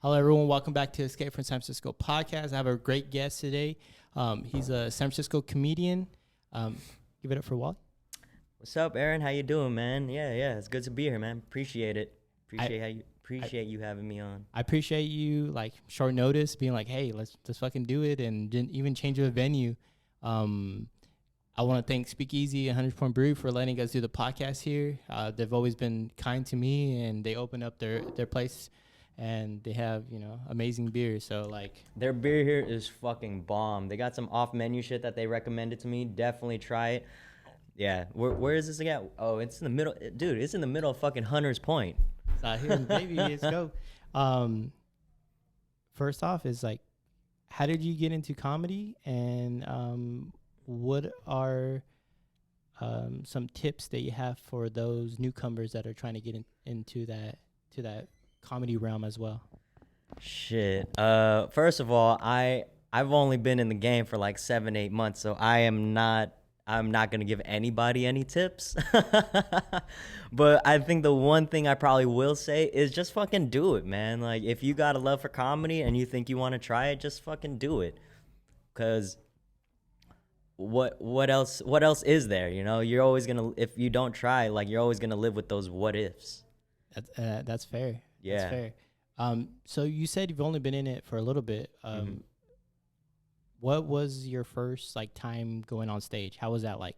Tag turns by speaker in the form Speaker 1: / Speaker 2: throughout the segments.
Speaker 1: Hello, everyone. Welcome back to Escape from San Francisco podcast. I have a great guest today. He's a San Francisco comedian. Give it up for Wally.
Speaker 2: What's up, Aaron? How you doing, man? Yeah. It's good to be here, man. Appreciate it. Appreciate you having me on.
Speaker 1: I appreciate you, short notice, being like, hey, let's fucking do it, and didn't even change the venue. I want to thank Speakeasy and 100 Point Brew for letting us do the podcast here. They've always been kind to me, and they opened up their place. And they have, amazing beer. So,
Speaker 2: their beer here is fucking bomb. They got some off-menu shit that they recommended to me. Definitely try it. Yeah. Where is this again? Oh, it's in the middle. Dude, it's in the middle of fucking Hunter's Point.
Speaker 1: It's out here, baby. Let's go. First off is, how did you get into comedy? And what are some tips that you have for those newcomers that are trying to get into that comedy realm as well?
Speaker 2: Shit. First of all, I've only been in the game for 7-8 months, so I'm not gonna give anybody any tips. But I think the one thing I probably will say is just fucking do it, man. If you got a love for comedy and you think you want to try it, just fucking do it. Cause what else is there? You're always gonna, if you don't try, you're always gonna live with those what ifs.
Speaker 1: That's fair.
Speaker 2: Yeah.
Speaker 1: That's fair. So you said you've only been in it for a little bit. What was your first time going on stage? How was that like?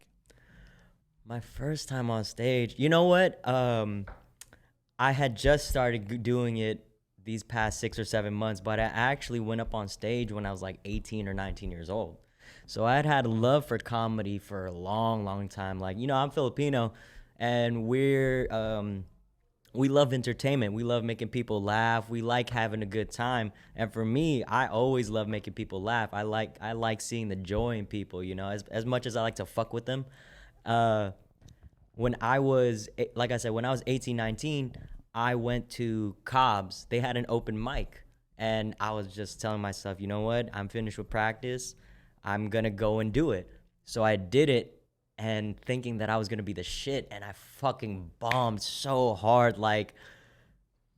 Speaker 2: My first time on stage. You know what? I had just started doing it these past 6 or 7 months, but I actually went up on stage when I was 18 or 19 years old. So I had a love for comedy for a long, long time. I'm Filipino, and we love entertainment. We love making people laugh. We like having a good time. And for me, I always love making people laugh. I like seeing the joy in people, as much as I like to fuck with them. When I was, like I said, when I was 18, 19, I went to Cobb's. They had an open mic. And I was just telling myself, you know what? I'm finished with practice. I'm going to go and do it. So I did it. And thinking that I was going to be the shit, and I fucking bombed so hard.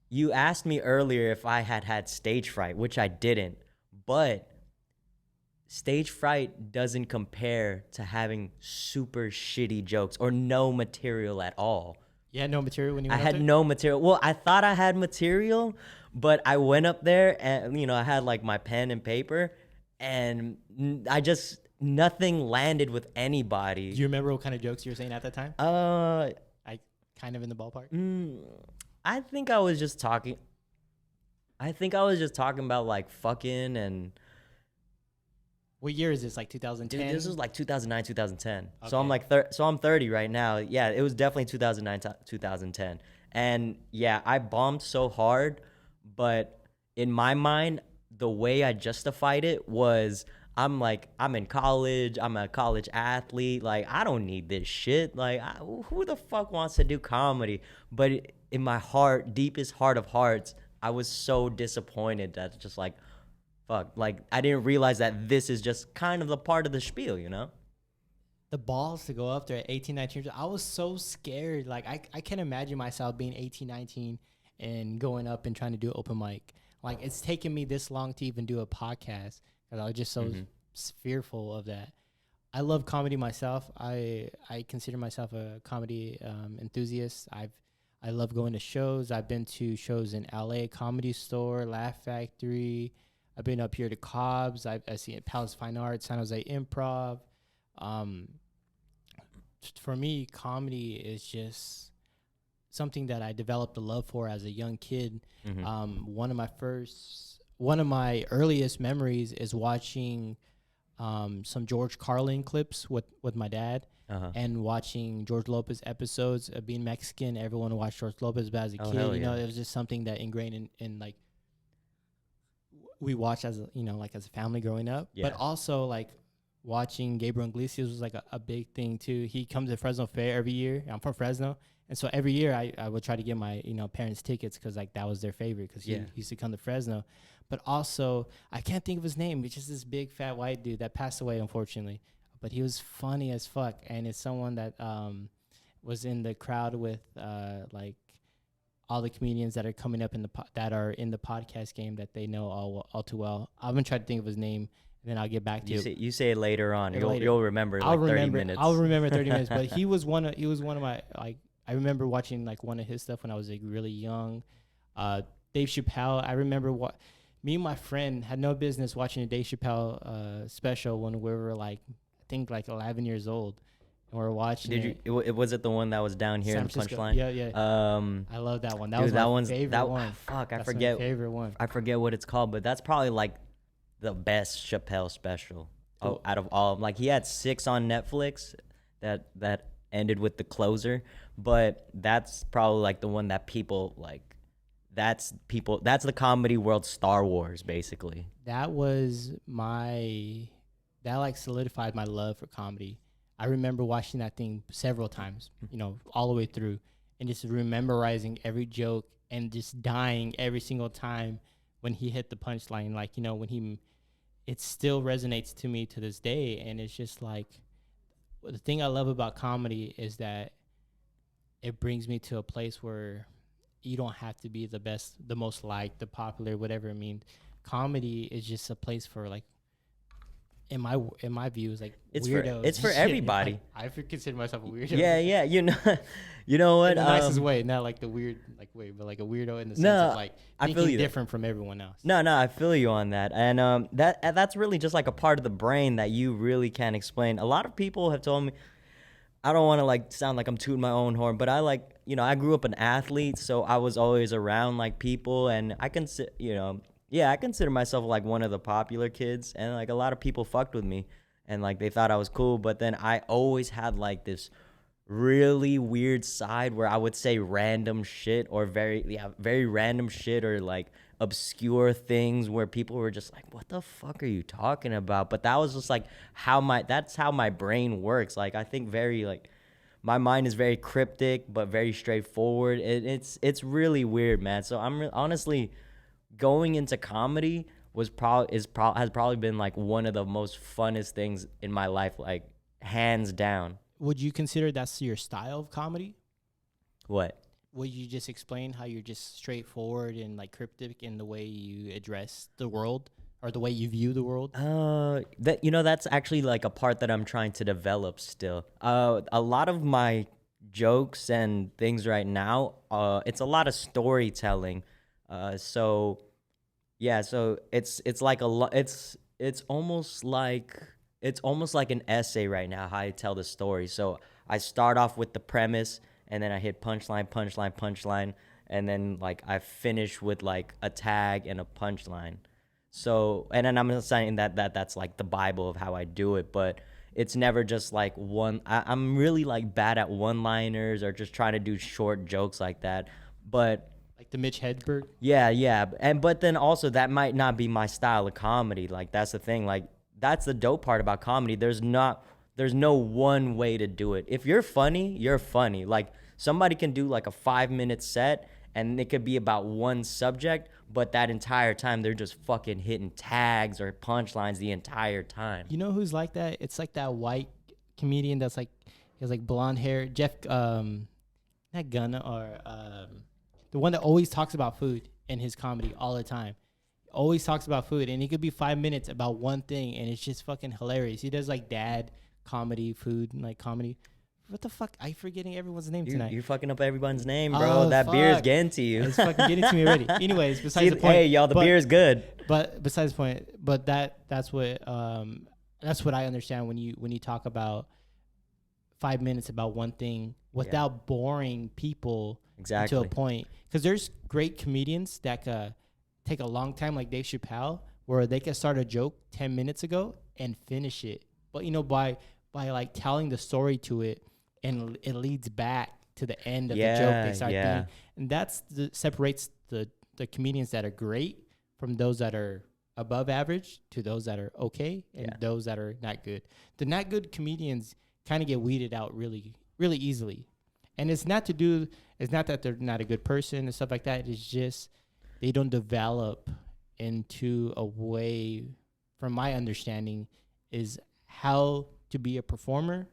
Speaker 2: You asked me earlier if I had stage fright, which I didn't. But stage fright doesn't compare to having super shitty jokes or no material at all.
Speaker 1: You had no material when you went
Speaker 2: I had no material. Well, I thought I had material, but I went up there and, I had my pen and paper, and nothing landed with anybody.
Speaker 1: Do you remember what kind of jokes you were saying at that time? Kind of in the ballpark.
Speaker 2: I think I was just talking about fucking and.
Speaker 1: What year is this? 2010?
Speaker 2: Dude, this was 2009, 2010.
Speaker 1: Okay.
Speaker 2: So I'm 30 right now. Yeah, it was definitely 2009, 2010. And yeah, I bombed so hard, but in my mind, the way I justified it was, I'm in college. I'm a college athlete. I don't need this shit. Who the fuck wants to do comedy? But in my heart, deepest heart of hearts, I was so disappointed that just fuck. I didn't realize that this is just kind of the part of the spiel,
Speaker 1: The balls to go up there at 18, 19 years. I was so scared. I can't imagine myself being 18, 19 and going up and trying to do open mic. It's taken me this long to even do a podcast. I was just so fearful of that. I love comedy myself. I consider myself a comedy enthusiast. I love going to shows. I've been to shows in LA, Comedy Store, Laugh Factory. I've been up here to Cobb's. I've seen it, Palace Fine Arts, San Jose Improv. For me, comedy is just something that I developed a love for as a young kid. One of my earliest memories is watching some George Carlin clips with my dad, and watching George Lopez episodes. Being Mexican, everyone watched George Lopez, but as a kid, it was just something that ingrained in we watched as a family growing up. Yeah. But also watching Gabriel Iglesias was a big thing too. He comes to Fresno Fair every year. I'm from Fresno. And so every year I would try to get my, parents tickets because that was their favorite because he used to come to Fresno. But also, I can't think of his name. It's just this big fat white dude that passed away, unfortunately. But he was funny as fuck. And it's someone that was in the crowd with all the comedians that are coming up in that are in the podcast game that they know all too well. I'm gonna try to think of his name, and then I'll get back to you.
Speaker 2: You say it later on.
Speaker 1: Later.
Speaker 2: You'll remember like 30 minutes.
Speaker 1: I'll remember 30 minutes. But he was one of my, like, I remember watching like one of his stuff when I was like really young. Dave Chappelle. I remember me and my friend had no business watching a Dave Chappelle special when we were like, I think like 11 years old. And we were watching
Speaker 2: Was it the one that was down here in the punchline?
Speaker 1: Yeah. I love that one. That was my favorite one.
Speaker 2: Fuck, I
Speaker 1: forget. My favorite one.
Speaker 2: I forget what it's called, but that's probably like the best Chappelle special out of all. Like he had 6 on Netflix that ended with The Closer, but that's probably like the one that people like. That's the comedy world Star Wars, basically.
Speaker 1: That was that like solidified my love for comedy. I remember watching that thing several times, all the way through, and just memorizing every joke and just dying every single time when he hit the punchline. Like, it still resonates to me to this day. And it's just like, the thing I love about comedy is that it brings me to a place where you don't have to be the best, the most liked, the popular, whatever it means. Comedy is just a place for, like, in my view, is like weirdos.
Speaker 2: It's for everybody.
Speaker 1: I consider myself a weirdo.
Speaker 2: Yeah. You know what?
Speaker 1: In the nicest way, not like the weird way, but like a weirdo in the sense of like thinking different from everyone else.
Speaker 2: No, I feel you on that, and that's really just like a part of the brain that you really can't explain. A lot of people have told me. I don't want to like sound like I'm tooting my own horn, but I grew up an athlete, so I was always around like people, and I consider myself like one of the popular kids, and like a lot of people fucked with me, and like they thought I was cool, but then I always had like this really weird side where I would say random shit or very random shit or like obscure things where people were just like, what the fuck are you talking about? But that was just like that's how my brain works. Like I think my mind is very cryptic but very straightforward. It's really weird, man. So honestly going into comedy has probably been like one of the most funnest things in my life, like hands down.
Speaker 1: Would you consider that's your style of comedy?
Speaker 2: What?
Speaker 1: Would you just explain how you're just straightforward and like cryptic in the way you address the world or the way you view the world?
Speaker 2: That's actually like a part that I'm trying to develop still. A lot of my jokes and things right now, it's a lot of storytelling. So it's like it's almost like an essay right now, how I tell the story. So I start off with the premise, and then I hit punchline, and then like I finish with like a tag and a punchline. So, and then I'm not saying that's like the Bible of how I do it, but it's never just like one. I'm really like bad at one-liners or just trying to do short jokes like that. But
Speaker 1: like the Mitch Hedberg?
Speaker 2: Yeah. But then also that might not be my style of comedy. Like that's the thing. Like that's the dope part about comedy. There's no one way to do it. If you're funny, you're funny. Like somebody can do like a 5-minute set and it could be about one subject, but that entire time they're just fucking hitting tags or punchlines the entire time.
Speaker 1: You know who's like that? It's like that white comedian that's like, he has like blonde hair. Jeff, not Gunna, or the one that always talks about food in his comedy all the time. Always talks about food, and it could be 5 minutes about one thing, and it's just fucking hilarious. He does like dad comedy, food, like comedy. What the fuck? I'm forgetting everyone's name tonight.
Speaker 2: You're fucking up everyone's name, bro. That beer is getting to you.
Speaker 1: It's fucking getting to me already. Anyways, besides the point.
Speaker 2: Hey, y'all, the beer is good.
Speaker 1: But besides the point, but that's what I understand when you talk about 5 minutes about one thing without boring people to a point. Because there's great comedians that take a long time, like Dave Chappelle, where they can start a joke 10 minutes ago and finish it. But by like telling the story to it, and it leads back to the end of the joke they start doing. And that's separates the comedians that are great from those that are above average to those that are okay and those that are not good. The not good comedians kind of get weeded out really, really easily. And it's not that they're not a good person and stuff like that. It's just they don't develop into a way, from my understanding, is how to be a performer,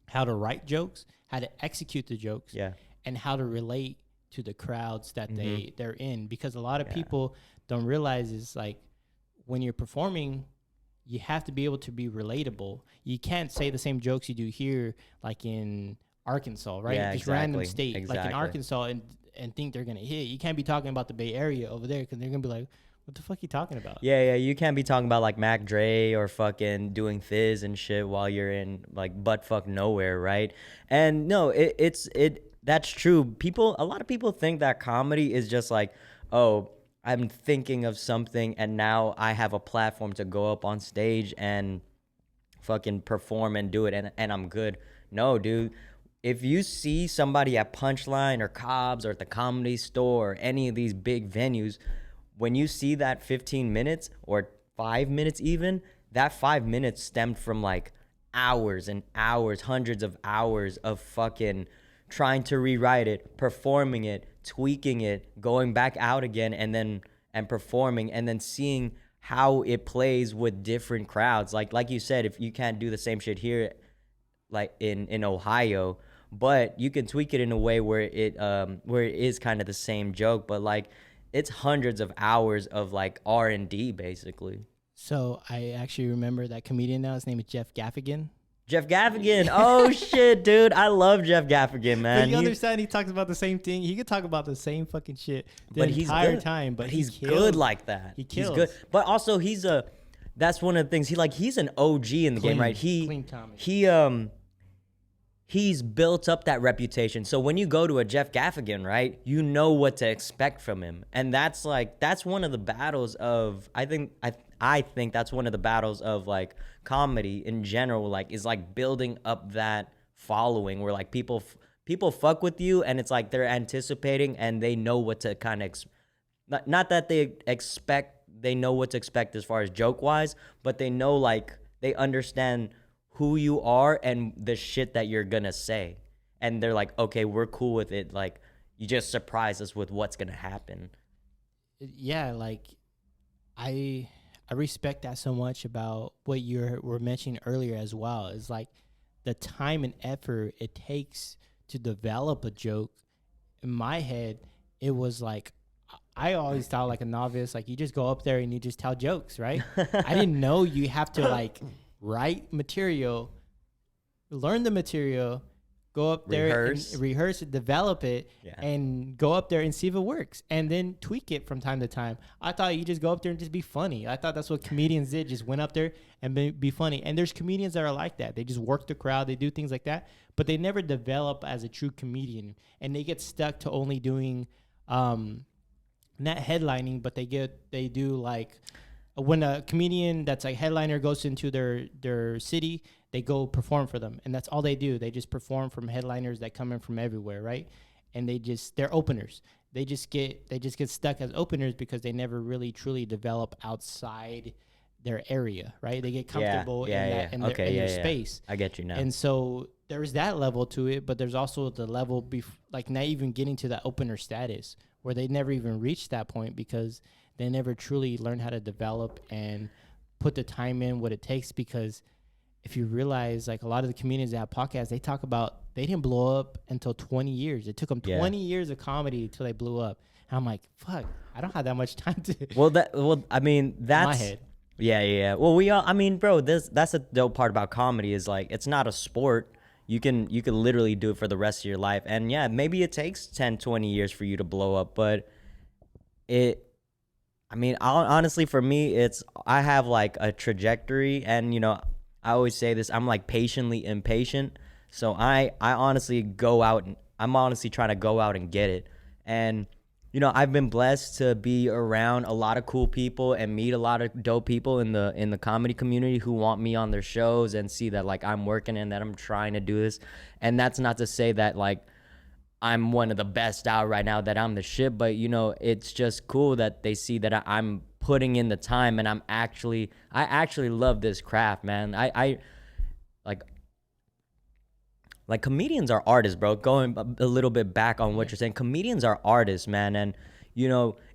Speaker 1: how to write jokes, how to execute the jokes, and how to relate to the crowds that
Speaker 2: Mm-hmm.
Speaker 1: they're in, because a lot of
Speaker 2: Yeah.
Speaker 1: people don't realize is like when you're performing, you have to be able to be relatable. You can't say the same jokes you do here, like in Arkansas, right?
Speaker 2: Yeah,
Speaker 1: Just random
Speaker 2: exactly.
Speaker 1: state, like in
Speaker 2: Exactly.
Speaker 1: Arkansas, and think they're gonna hit. You can't be talking about the Bay Area over there because they're gonna be like, "What the fuck you talking about?"
Speaker 2: Yeah, yeah, you can't be talking about like Mac Dre or fucking doing Fizz and shit while you're in like butt fuck nowhere, right? And no, that's true. A lot of people think that comedy is just like, oh, I'm thinking of something and now I have a platform to go up on stage and fucking perform and do it and I'm good. No, dude. If you see somebody at Punchline or Cobb's or at the Comedy Store or any of these big venues, when you see that 15 minutes or 5 minutes even, that 5 minutes stemmed from like hours and hours, hundreds of hours of fucking trying to rewrite it, performing it, tweaking it, going back out again and performing and then seeing how it plays with different crowds. Like you said, if you can't do the same shit here like in Ohio, but you can tweak it in a way where it is kind of the same joke, but like it's hundreds of hours of like R&D basically.
Speaker 1: So I actually remember that comedian now. His name is Jeff Gaffigan.
Speaker 2: Jeff Gaffigan. Oh shit, dude. I love Jeff Gaffigan, man.
Speaker 1: But you understand he talks about the same thing. He could talk about the same fucking shit the
Speaker 2: but he's
Speaker 1: entire
Speaker 2: good.
Speaker 1: time. But
Speaker 2: he's
Speaker 1: kills.
Speaker 2: good like that.
Speaker 1: He kills.
Speaker 2: He's good. But also that's one of the things he's an OG in the game, right?
Speaker 1: Clean comedy.
Speaker 2: He's built up that reputation. So when you go to a Jeff Gaffigan, right, you know what to expect from him. And that's one of the battles of, I think that's one of the battles of like comedy in general, like is like building up that following where like people fuck with you and it's like they're anticipating and they know what to kind of, not that they know what to expect as far as joke wise, but they know like they understand who you are and the shit that you're gonna say, and they're like, okay, we're cool with it. Like, you just surprise us with what's gonna happen.
Speaker 1: Yeah, like I respect that so much about what you were mentioning earlier as well. Is like the time and effort it takes to develop a joke. In my head, it was like I always thought like a novice, like you just go up there and you just tell jokes, right? I didn't know you have to like write material, learn the material, go up there and rehearse it, develop it, and go up there and see if it works, and then tweak it from time to time. I thought you just go up there and just be funny. I thought that's what comedians did, just went up there and be funny. And there's comedians that are like that. They just work the crowd, they do things like that, but they never develop as a true comedian, and they get stuck to only doing not headlining, but they do like when a comedian that's like headliner goes into their city, they go perform for them, and that's all they do. They just perform from headliners that come in from everywhere, right? And they're openers. They just get stuck as openers because they never really truly develop outside their area, right? They get comfortable in their space.
Speaker 2: I get you now.
Speaker 1: And so there's that level to it, but there's also the level like not even getting to that opener status where they never even reach that point because they never truly learn how to develop and put the time in what it takes. Because if you realize, like a lot of the comedians that have podcasts, they talk about they didn't blow up until 20 years. It took them 20 years of comedy until they blew up. And I'm like, fuck, I don't have that much time to.
Speaker 2: I mean, that's
Speaker 1: my head.
Speaker 2: Yeah. Well, bro, that's the dope part about comedy is like it's not a sport. You can literally do it for the rest of your life. And yeah, maybe it takes 10, 20 years for you to blow up, but honestly, for me, I have like a trajectory, and I always say this, I'm like patiently impatient. So I honestly I'm honestly trying to go out and get it. And I've been blessed to be around a lot of cool people and meet a lot of dope people in the comedy community who want me on their shows and see that like I'm working and that I'm trying to do this. And that's not to say that like I'm one of the best out right now, that I'm the shit, but it's just cool that they see that I'm putting in the time and I actually love this craft, man. I like comedians are artists, bro. Going a little bit back on what you're saying, comedians are artists, man. And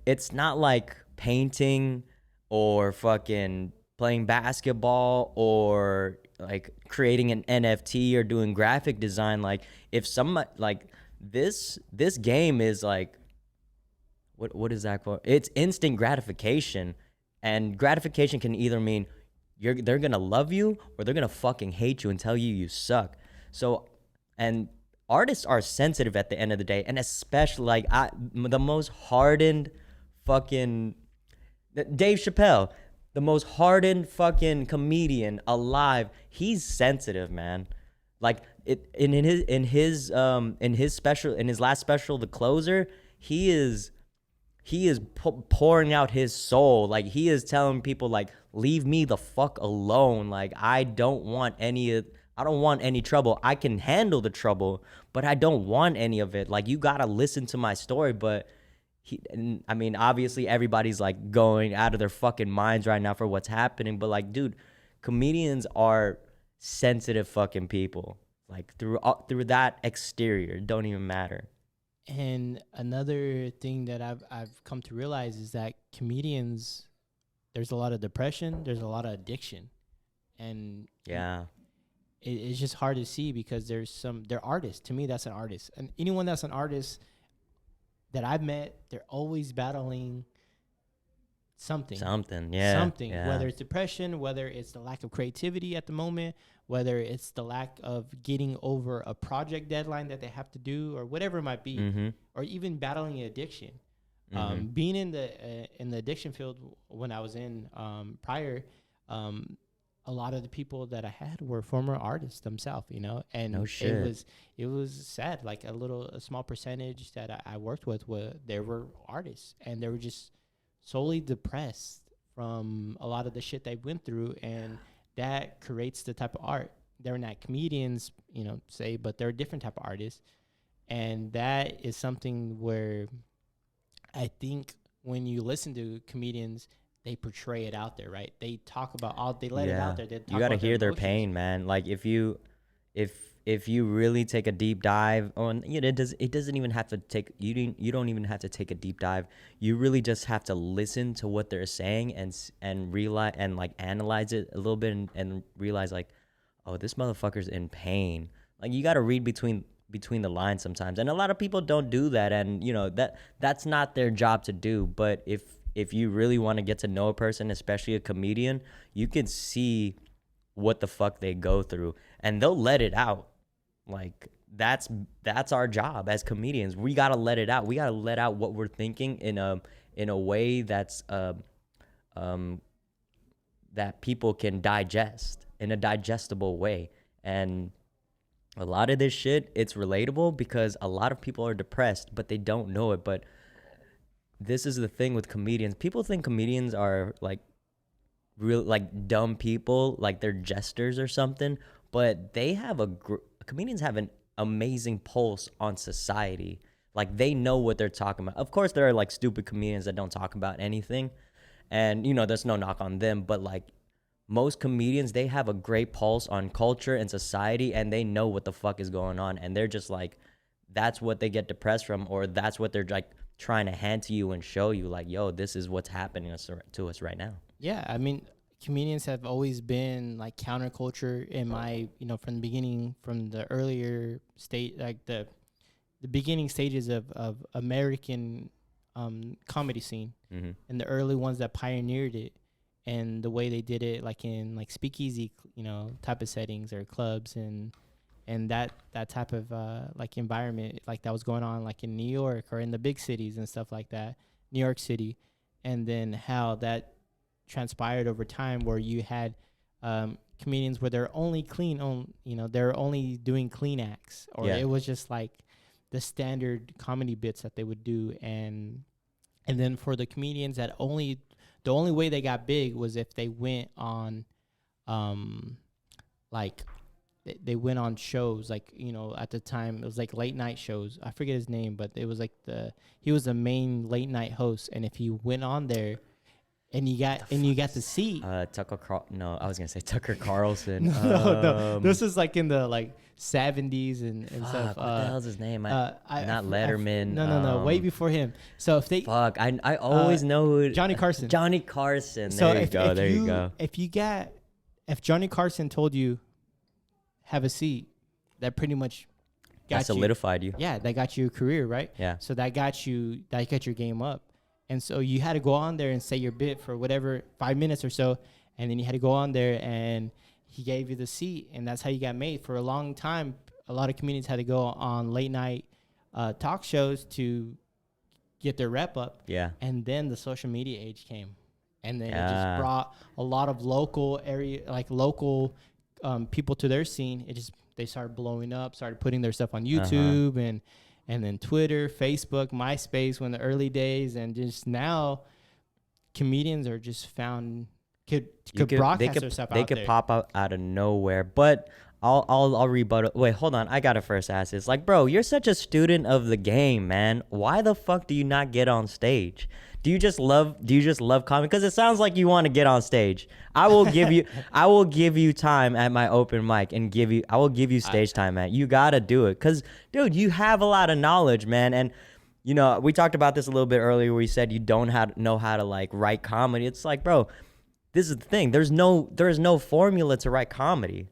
Speaker 2: it's not like painting or fucking playing basketball or like creating an NFT or doing graphic design. Like if somebody like this game is like, what is that called? It's instant gratification, and gratification can either mean they're gonna love you or they're gonna fucking hate you and tell you suck. So, and artists are sensitive at the end of the day, and especially like the most hardened fucking Dave Chappelle, the most hardened fucking comedian alive. He's sensitive, man. Like in his last special, The Closer, he is pouring out his soul. Like, he is telling people, like, leave me the fuck alone. Like, I don't want any trouble. I can handle the trouble, but I don't want any of it. Like, you gotta listen to my story. But I mean, obviously everybody's like going out of their fucking minds right now for what's happening. But like, dude, comedians are sensitive fucking people. Like, through that exterior, it don't even matter.
Speaker 1: And another thing that I've come to realize is that comedians, there's a lot of depression, there's a lot of addiction, and
Speaker 2: yeah,
Speaker 1: it's just hard to see because they're artists. To me, that's an artist, and anyone that's an artist that I've met, they're always battling something, whether it's depression, whether it's the lack of creativity at the moment, whether it's the lack of getting over a project deadline that they have to do, or whatever it might be, or even battling addiction. Being in the addiction field when I was in prior, a lot of the people that I had were former artists themselves, you know, and it was sad. Like a small percentage that I worked with they were artists, and they were just solely depressed from a lot of the shit they went through, and that creates the type of art. They're not comedians, you know, but they're a different type of artists, and that is something where I think when you listen to comedians, they portray it out there, right? They talk about they let it out there.
Speaker 2: You got to hear their pain, man. Like, if you really take a deep dive on, you know, it doesn't even have to take, you don't even have to take a deep dive. You really just have to listen to what they're saying and realize, and like analyze it a little bit, and realize, like, oh, this motherfucker's in pain. Like, you got to read between the lines sometimes, and a lot of people don't do that, and you know that's not their job to do. But if you really want to get to know a person, especially a comedian, you can see what the fuck they go through, and they'll let it out. Like, that's our job as comedians. We gotta let it out. We gotta let out what we're thinking in a way that's that people can digest in a digestible way. And a lot of this shit, it's relatable because a lot of people are depressed, but they don't know it. But this is the thing with comedians. People think comedians are like real, like dumb people, like they're jesters or something. But they have comedians have an amazing pulse on society. Like, they know what they're talking about. Of course, there are like stupid comedians that don't talk about anything, and you know, there's no knock on them. But like, most comedians, they have a great pulse on culture and society, and they know what the fuck is going on, and they're just like, that's what they get depressed from, or that's what they're like trying to hand to you and show you, like, yo, this is what's happening to us right now.
Speaker 1: Yeah, I mean, comedians have always been like counterculture in my, you know, from the beginning, from the earlier state, like the beginning stages of American comedy scene, and the early ones that pioneered it. And the way they did it, like in like speakeasy, you know, type of settings or clubs, and that type of like environment, like that was going on like in New York or in the big cities and stuff like that, New York City, and then how that transpired over time, where you had comedians where they're only they're only doing clean acts, or it was just like the standard comedy bits that they would do, and then for the comedians that the only way they got big was if they went on, like, they went on shows, like, you know, at the time it was like late night shows. I forget his name, but it was like he was the main late night host, and if he went on there, and you got to see
Speaker 2: no, I was gonna say Tucker Carlson.
Speaker 1: no, this is like in the like 70s and stuff.
Speaker 2: What the hell's his name? Not Letterman.
Speaker 1: No, way before him. So if they
Speaker 2: I always know who
Speaker 1: Johnny Carson.
Speaker 2: Johnny Carson.
Speaker 1: So
Speaker 2: There you go.
Speaker 1: If Johnny Carson told you have a seat, that pretty much
Speaker 2: That solidified you.
Speaker 1: Yeah, that got you a career, right?
Speaker 2: Yeah.
Speaker 1: So that got your game up. And so you had to go on there and say your bit for whatever 5 minutes or so, and then you had to go on there and he gave you the seat, and that's how you got made. For a long time, a lot of comedians had to go on late night talk shows to get their rep up.
Speaker 2: Yeah.
Speaker 1: And then the social media age came, and then it just brought a lot of local people to their scene. They started blowing up, started putting their stuff on YouTube and then Twitter, Facebook, MySpace when the early days, and just now comedians are just found could broadcast their stuff out there.
Speaker 2: They could pop out of nowhere. But I'll rebuttal. Wait, hold on. I gotta first ask this. Like, bro, you're such a student of the game, man. Why the fuck do you not get on stage? Do you just love comedy? Because it sounds like you want to get on stage. I will give you time at my open mic and I will give you stage time, man. You gotta do it. Cause dude, you have a lot of knowledge, man. And you know, we talked about this a little bit earlier where you said you don't know how to like write comedy. It's like, bro, this is the thing. There is no formula to write comedy.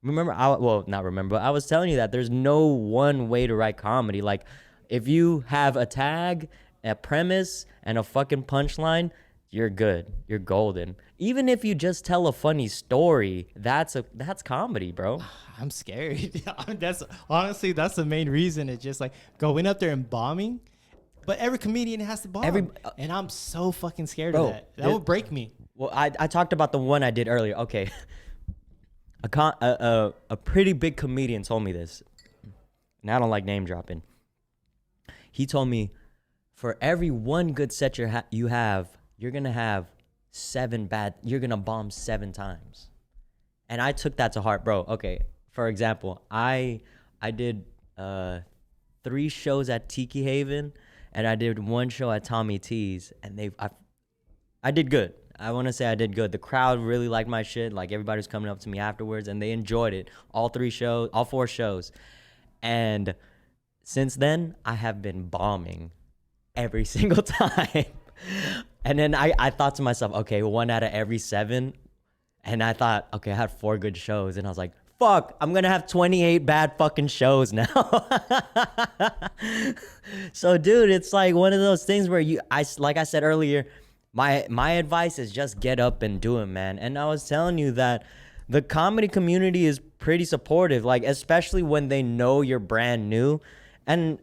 Speaker 2: I was telling you that there's no one way to write comedy. Like, if you have a tag, a premise, and a fucking punchline, you're good. You're golden. Even if you just tell a funny story, that's comedy, bro.
Speaker 1: I'm scared. That's the main reason. It's just like going up there and bombing. But every comedian has to bomb. And I'm so fucking scared of that. That would break me.
Speaker 2: Well, I talked about the one I did earlier. Okay. A pretty big comedian told me this, and I don't like name dropping. He told me, for every one good set you have, you're gonna have 7 bad. You're gonna bomb 7 times, and I took that to heart, bro. Okay, for example, I did 3 shows at Tiki Haven, and I did 1 show at Tommy T's, and I did good. I want to say I did good. The crowd really liked my shit. Like, everybody was coming up to me afterwards, and they enjoyed it. All 4 shows. And since then, I have been bombing every single time. And then I thought to myself, okay, 1 out of every 7. And I thought, okay, I had 4 good shows. And I was like, fuck, I'm going to have 28 bad fucking shows now. So, dude, it's like one of those things where like I said earlier, my advice is just get up and do it, man. And I was telling you that the comedy community is pretty supportive, like, especially when they know you're brand new. And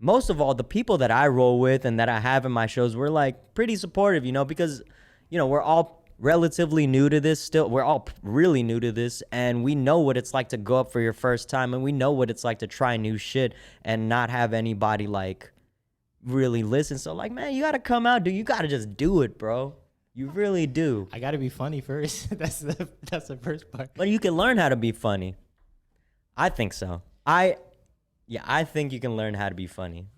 Speaker 2: most of all, the people that I roll with and that I have in my shows, we're like pretty supportive, you know, because, you know, we're all relatively new to this still. We're all really new to this, and we know what it's like to go up for your first time, and we know what it's like to try new shit and not have anybody like really listen. So, like, man, you gotta come out, dude. You gotta just do it, bro. You really do.
Speaker 1: I gotta be funny first. That's the first part.
Speaker 2: But you can learn how to be funny. I think so. I think you can learn how to be funny.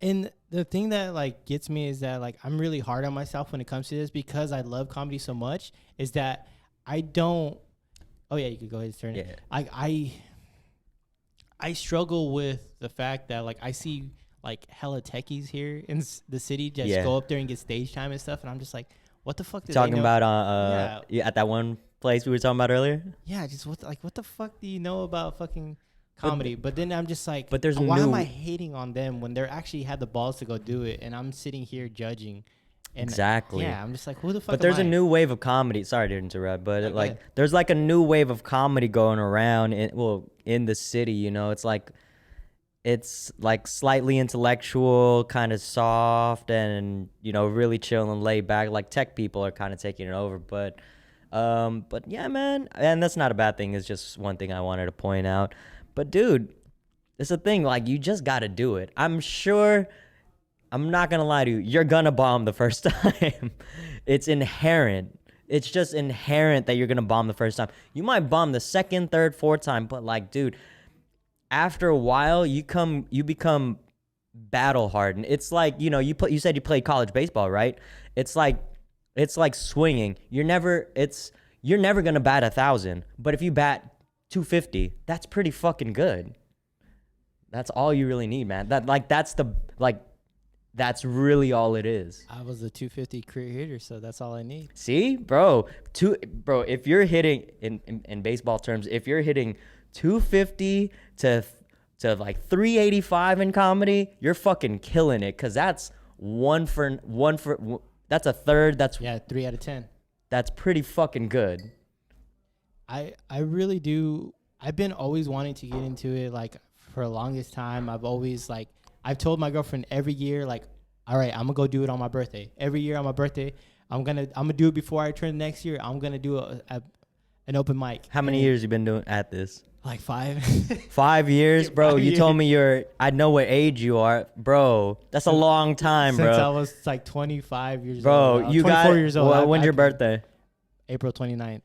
Speaker 1: And the thing that like gets me is that like I'm really hard on myself when it comes to this, because I love comedy so much, is that I don't. Oh yeah, you could go ahead and turn it. I struggle with the fact that like I see like hella techies here in the city just go up there and get stage time and stuff, and I'm just like, what the fuck?
Speaker 2: Talking about at that one place we were talking about earlier.
Speaker 1: Yeah, just what the fuck do you know about fucking comedy? But then I'm just like,
Speaker 2: but
Speaker 1: why am I hating on them when they're actually had the balls to go do it, and I'm sitting here judging? And
Speaker 2: exactly.
Speaker 1: Yeah, I'm just like, who the fuck?
Speaker 2: But there's a new wave of comedy. Sorry to interrupt, but there's like a new wave of comedy going around in the city. You know, it's like slightly intellectual, kind of soft, and, you know, really chill and laid back. Like, tech people are kind of taking it over, but yeah, man, and that's not a bad thing. It's just one thing I wanted to point out. But dude, it's a thing. Like, you just got to do it. I'm sure. I'm not gonna lie to you. You're gonna bomb the first time. It's inherent. It's just inherent that you're gonna bomb the first time. You might bomb the second, third, fourth time, but like, dude, after a while, you become battle hardened. It's like, you know, you said you played college baseball, right? It's like swinging. You're never gonna bat 1,000, but if you bat 250, that's pretty fucking good. That's all you really need, man. That's really all it is.
Speaker 1: I was a 250 career hitter, so that's all I need.
Speaker 2: See, bro, if you're hitting in baseball terms, if you're hitting 250 to to like 385 in comedy, you're fucking killing it. Cause that's that's a third. That's
Speaker 1: 3 out of 10.
Speaker 2: That's pretty fucking good.
Speaker 1: I really do. I've been always wanting to get into it. Like for the longest time, I've always like, I've told my girlfriend every year, like, all right, I'm gonna go do it on my birthday. Every year on my birthday, I'm gonna do it before I turn next year. I'm gonna do an open mic.
Speaker 2: How many years you been doing at this?
Speaker 1: Like 5.
Speaker 2: 5 years, bro.
Speaker 1: 5
Speaker 2: You told me I know what age you are, bro. That's a long time, bro.
Speaker 1: Since I was like 25 years
Speaker 2: bro,
Speaker 1: old.
Speaker 2: You
Speaker 1: 24 years old.
Speaker 2: Well, when's your birthday?
Speaker 1: April 29th.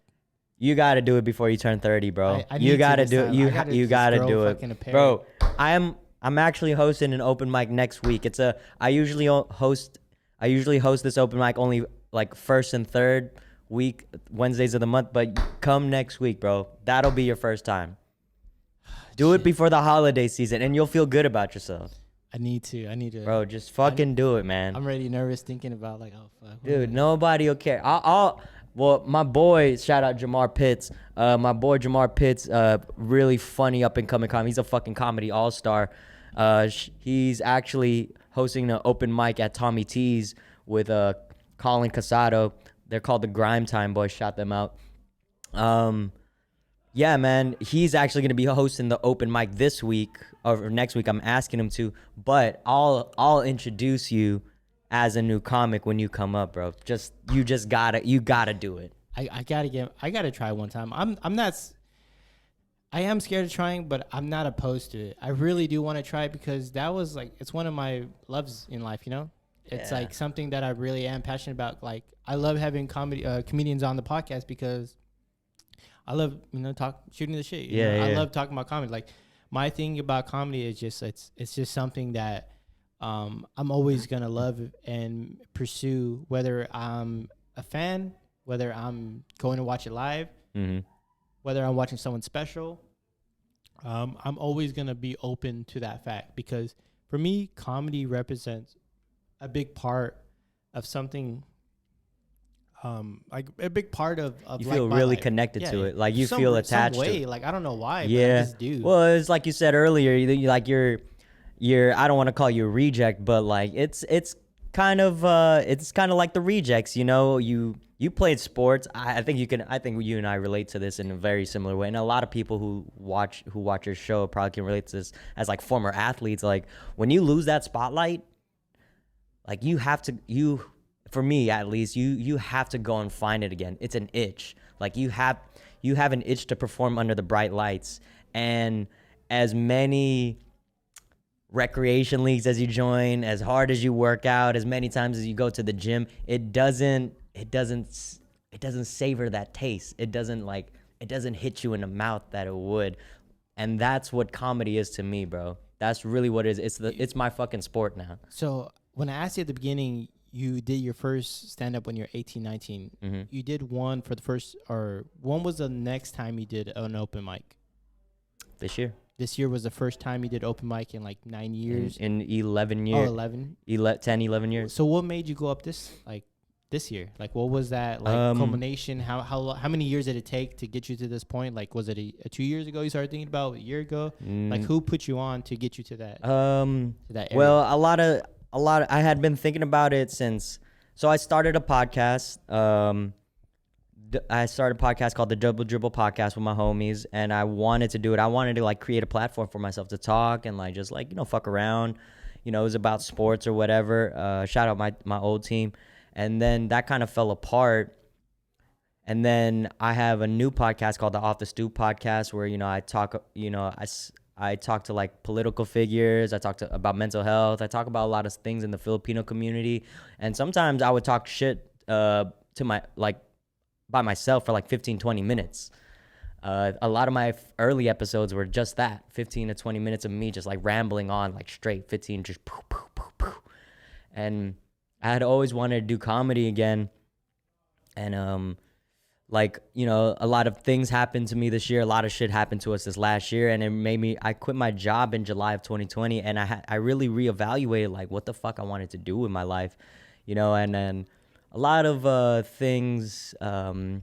Speaker 2: You got to do it before you turn 30, bro.
Speaker 1: You
Speaker 2: got to do it. You got to do it, bro. I'm actually hosting an open mic next week. I usually host this open mic only like first and third week Wednesdays of the month, but come next week, bro. That'll be your first time. Do it before the holiday season, and you'll feel good about yourself.
Speaker 1: I need to.
Speaker 2: Bro, just fucking do it, man.
Speaker 1: I'm already nervous thinking about like, oh fuck.
Speaker 2: Dude, nobody will care. Well, my boy, shout out Jamar Pitts. My boy Jamar Pitts, really funny up and coming comic. He's a fucking comedy all-star. He's actually hosting an open mic at Tommy T's with Colin Casado. They're called the Grime Time Boys. Shout them out. Yeah, man, he's actually going to be hosting the open mic this week or next week. I'm asking him to, but I'll introduce you as a new comic when you come up, bro. You gotta do it.
Speaker 1: I gotta try one time. I am scared of trying, but I'm not opposed to it. I really do want to try it because that was like, it's one of my loves in life, you know? It's like something that I really am passionate about. Like I love having comedians on the podcast because I love, shooting the shit. You know? I love talking about comedy. Like my thing about comedy is just, it's just something that I'm always going to love and pursue, whether I'm a fan, whether I'm going to watch it live, whether I'm watching someone special. I'm always going to be open to that fact because for me, comedy represents a big part of something, like a big part of
Speaker 2: you
Speaker 1: like
Speaker 2: feel
Speaker 1: my
Speaker 2: really
Speaker 1: life.
Speaker 2: connected to it. Like you feel attached to it.
Speaker 1: Like I don't know why,
Speaker 2: yeah.
Speaker 1: but I just do.
Speaker 2: Well, it's like you said earlier, you're I don't want to call you a reject, but like it's kind of like the rejects, you know. You played sports. I think you and I relate to this in a very similar way. And a lot of people who watch your show probably can relate to this as like former athletes. Like when you lose that spotlight, like for me at least, you have to go and find it again. It's an itch. Like you have an itch to perform under the bright lights. And as many recreation leagues as you join, as hard as you work out, as many times as you go to the gym, it doesn't savor that taste. It doesn't hit you in the mouth that it would. And that's what comedy is to me, bro. That's really what it is. It's my fucking sport now.
Speaker 1: So when I asked you at the beginning, you did your first stand-up when you're 18, 19. Mm-hmm. You did one for the first, or when was the next time you did an open mic?
Speaker 2: This year.
Speaker 1: This year was the first time you did open mic in like 9 years?
Speaker 2: In 11 years.
Speaker 1: Oh, 11?
Speaker 2: 10, 11 years.
Speaker 1: So what made you go up this year? Like what was that culmination? How many years did it take to get you to this point? Like was it a 2 years ago you started thinking about, a year ago? Like who put you on to get you to that? To that area?
Speaker 2: Well, a lot of I had been thinking about it since. So I started a podcast. I started a podcast called the Double Dribble Podcast with my homies, and I wanted to do it. I wanted to like create a platform for myself to talk and like just like fuck around. It was about sports or whatever. Shout out my old team, and then that kind of fell apart. And then I have a new podcast called the Off the Stoop Podcast, where I talk. I talk to like political figures. I talk about mental health. I talk about a lot of things in the Filipino community. And sometimes I would talk shit to by myself for like 15, 20 minutes. A lot of my early episodes were just that, 15 to 20 minutes of me just like rambling on like straight, 15, just poo, poo, poo, poo. And I had always wanted to do comedy again. And a lot of things happened to me this year. A lot of shit happened to us this last year, and it made me. I quit my job in July of 2020, and I really reevaluated like what the fuck I wanted to do with my life, And then a lot of things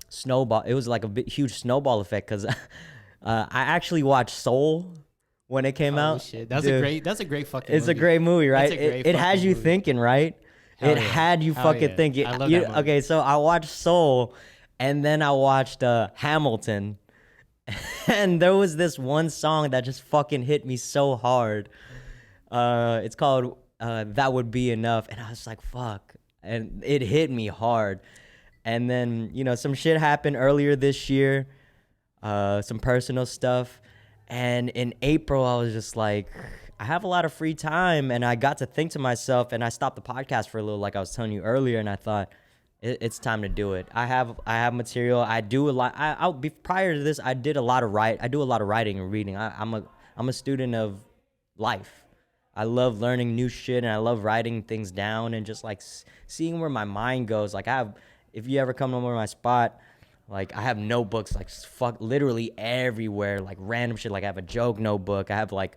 Speaker 2: snowball. It was like a huge snowball effect because I actually watched Soul when it came
Speaker 1: Oh
Speaker 2: out.
Speaker 1: shit, that's
Speaker 2: Dude,
Speaker 1: a great fucking.
Speaker 2: it's
Speaker 1: movie.
Speaker 2: a great movie, right?
Speaker 1: That's a great
Speaker 2: It has
Speaker 1: fucking
Speaker 2: you
Speaker 1: movie.
Speaker 2: thinking, right?
Speaker 1: Hell
Speaker 2: It
Speaker 1: yeah.
Speaker 2: had you
Speaker 1: Hell
Speaker 2: fucking
Speaker 1: yeah.
Speaker 2: thinking.
Speaker 1: I love that movie.
Speaker 2: Okay, so I watched Soul, and then I watched Hamilton, and there was this one song that just fucking hit me so hard. It's called "That Would Be Enough," and I was like, "Fuck," and it hit me hard. And then some shit happened earlier this year, some personal stuff, and in April I was just like, I have a lot of free time, and I got to think to myself, and I stopped the podcast for a little, like I was telling you earlier, and I thought it's time to do it. I have material. I do a lot. I'll be prior to this. I do a lot of writing and reading. I'm a student of life. I love learning new shit, and I love writing things down and just like seeing where my mind goes. Like if you ever come over to my spot, like I have notebooks like literally everywhere, like random shit. Like I have a joke notebook. I have like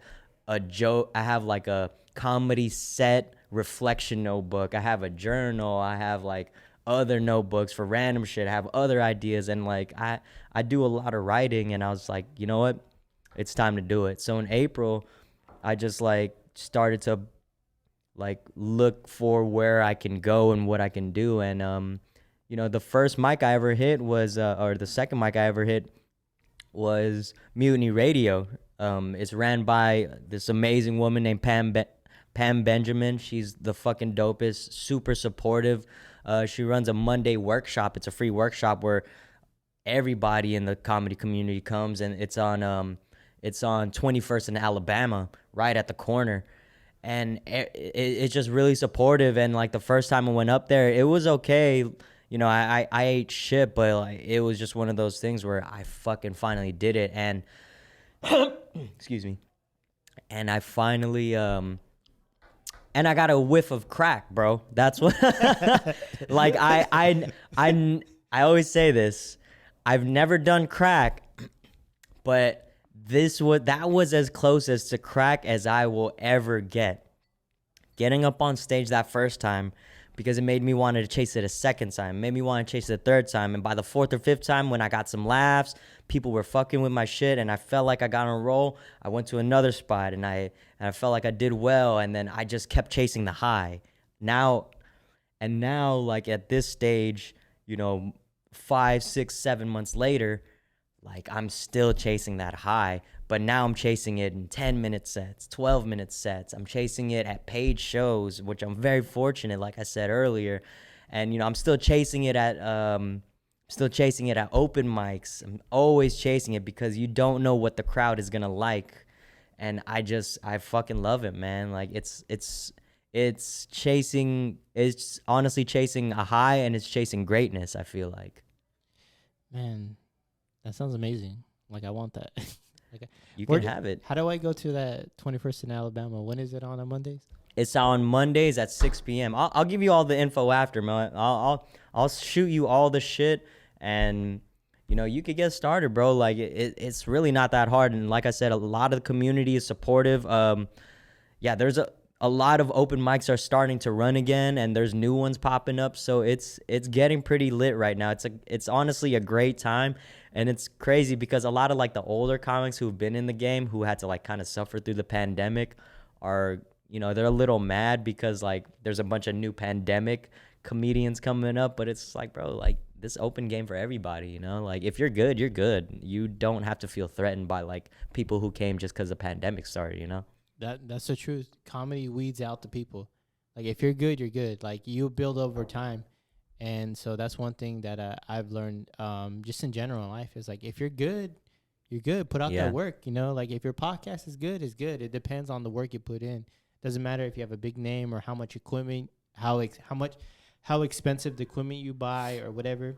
Speaker 2: a comedy set reflection notebook. I have a journal. I have like other notebooks for random shit. I have other ideas, and like I do a lot of writing, and I was like, you know what? It's time to do it. So in April, I just like started to like look for where I can go and what I can do. And the first mic I ever hit was or the second mic I ever hit was Mutiny Radio. It's ran by this amazing woman named Pam Benjamin. She's the fucking dopest, super supportive. She runs a Monday workshop. It's a free workshop where everybody in the comedy community comes, and it's on 21st in Alabama, right at the corner. And it's just really supportive. And like the first time I went up there, it was okay. I ate shit, but like it was just one of those things where I fucking finally did it. And excuse me. And I finally and I got a whiff of crack, bro. That's what like I always say this. I've never done crack, but that was as close as to crack as I will ever get. Getting up on stage that first time, because it made me want to chase it a second time, made me want to chase it a third time, and by the fourth or fifth time, when I got some laughs, people were fucking with my shit, and I felt like I got on a roll, I went to another spot, and I felt like I did well, and then I just kept chasing the high. Now, like at this stage, 5, 6, 7 months later, like I'm still chasing that high, but now I'm chasing it in 10-minute sets, 12-minute sets. I'm chasing it at paid shows, which I'm very fortunate, like I said earlier. And I'm still chasing it at open mics. I'm always chasing it because you don't know what the crowd is gonna like. And I fucking love it, man. Like it's honestly chasing a high, and it's chasing greatness, I feel like.
Speaker 1: Man, that sounds amazing. Like I want that. Okay.
Speaker 2: You can have it.
Speaker 1: How do I go to that 21st in Alabama? When is it on Mondays?
Speaker 2: It's on Mondays at 6 p.m. I'll give you all the info after, man. I'll shoot you all the shit, and you could get started, bro. Like it's really not that hard, and like I said, a lot of the community is supportive. There's a lot of open mics are starting to run again, and there's new ones popping up, so it's getting pretty lit right now. It's honestly a great time. And it's crazy because a lot of like the older comics who've been in the game, who had to like kind of suffer through the pandemic, are they're a little mad because like there's a bunch of new pandemic comedians coming up. But it's like, bro, like this open game for everybody, like if you're good, you're good. You don't have to feel threatened by like people who came just because the pandemic started.
Speaker 1: That's the truth. Comedy weeds out the people. Like if you're good, you're good. Like you build over time. And so that's one thing that I've learned just in general in life is like, if you're good, you're good. Put out that work, like if your podcast is good, it's good. It depends on the work you put in. Doesn't matter if you have a big name or how much equipment, how expensive the equipment you buy or whatever.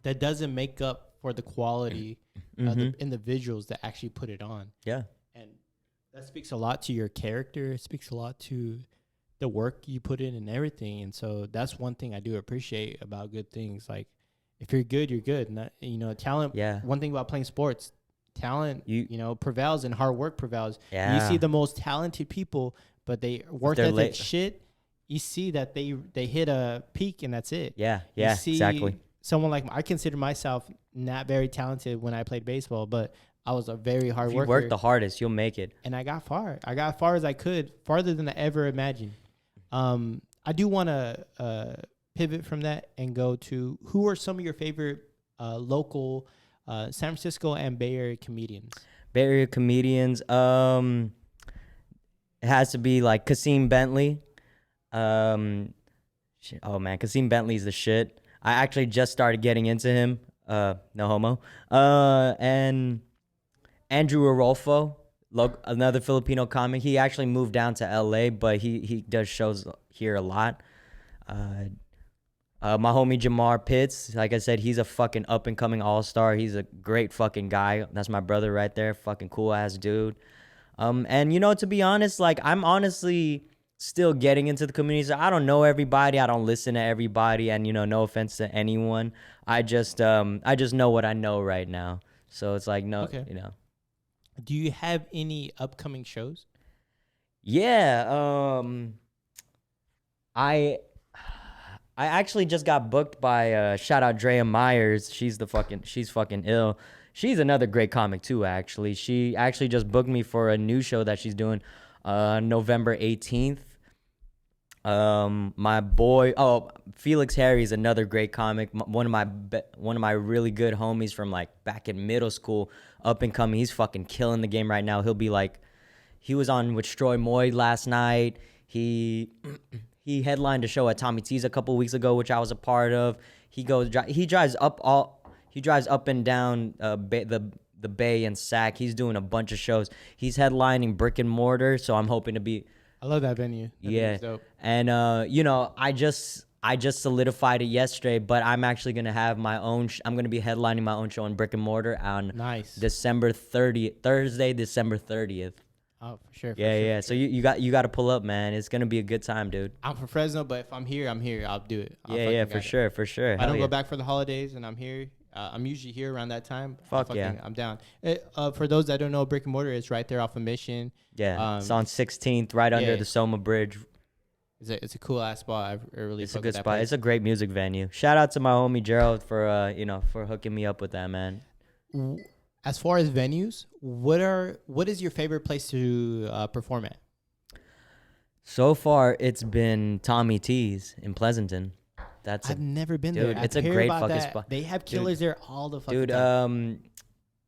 Speaker 1: That doesn't make up for the quality of the individuals that actually put it on.
Speaker 2: Yeah.
Speaker 1: And that speaks a lot to your character. It speaks a lot to the work you put in and everything. And so that's one thing I do appreciate about good things. Like if you're good, you're good. Not, talent.
Speaker 2: Yeah.
Speaker 1: One thing about playing sports, talent, prevails and hard work prevails.
Speaker 2: Yeah.
Speaker 1: You see the most talented people, but they work ethic shit. You see that they hit a peak and that's it.
Speaker 2: Yeah. Yeah.
Speaker 1: You see
Speaker 2: exactly.
Speaker 1: Someone like I consider myself not very talented when I played baseball, but I was a very hard
Speaker 2: If you
Speaker 1: worker.
Speaker 2: work the hardest, you'll make it.
Speaker 1: And I got far. I got far as I could, farther than I ever imagined. I do want to pivot from that and go to who are some of your favorite local San Francisco and Bay Area comedians?
Speaker 2: Bay Area comedians. It has to be like Kasim Bentley. Oh man, Kasim Bentley's the shit. I actually just started getting into him. No homo. And Andrew Arolfo, another Filipino comic. He actually moved down to LA, but he does shows here a lot. My homie Jamar Pitts, like I said, he's a fucking up and coming all-star. He's a great fucking guy. That's my brother right there. Fucking cool ass dude. And you know, to be honest, like I'm honestly still getting into the community. So I don't know everybody. I don't listen to everybody. And you know, no offense to anyone. I just know what I know right now. So it's like, no,
Speaker 1: Okay.
Speaker 2: you know.
Speaker 1: Do you have any upcoming shows?
Speaker 2: Yeah. I actually just got booked by shout out Drea Myers. She's fucking ill. She's another great comic too, actually. She actually just booked me for a new show that she's doing November 18th. My boy, Felix Harry is another great comic. One of my really good homies from like back in middle school, up and coming. He's fucking killing the game right now. He was on with Stroy Moy last night. He headlined a show at Tommy T's a couple weeks ago, which I was a part of. He drives up and down the Bay and Sac. He's doing a bunch of shows. He's headlining Brick and Mortar, so I'm hoping to be.
Speaker 1: I love that venue.
Speaker 2: Yeah, and you know, I just solidified it yesterday, but I'm actually gonna have my own. I'm gonna be headlining my own show in Brick and Mortar on December 30th, Thursday, December 30th.
Speaker 1: Oh, for sure.
Speaker 2: Yeah. So you got to pull up, man. It's gonna be a good time, dude.
Speaker 1: I'm from Fresno, but if I'm here, I'm here. I'll do it.
Speaker 2: For sure.
Speaker 1: If I don't go back for the holidays and I'm here, I'm usually here around that time. I'm down. For those that don't know, Brick and Mortar is right there off of Mission.
Speaker 2: Yeah, it's on 16th, right under the Soma Bridge.
Speaker 1: It's a cool ass spot. I really.
Speaker 2: It's a good spot. Place. It's a great music venue. Shout out to my homie Gerald for for hooking me up with that, man.
Speaker 1: As far as venues, what is your favorite place to perform at?
Speaker 2: So far, it's been Tommy T's in Pleasanton.
Speaker 1: I've never been
Speaker 2: there.
Speaker 1: Dude,
Speaker 2: it's a great fucking spot.
Speaker 1: They have killers there all the fucking time.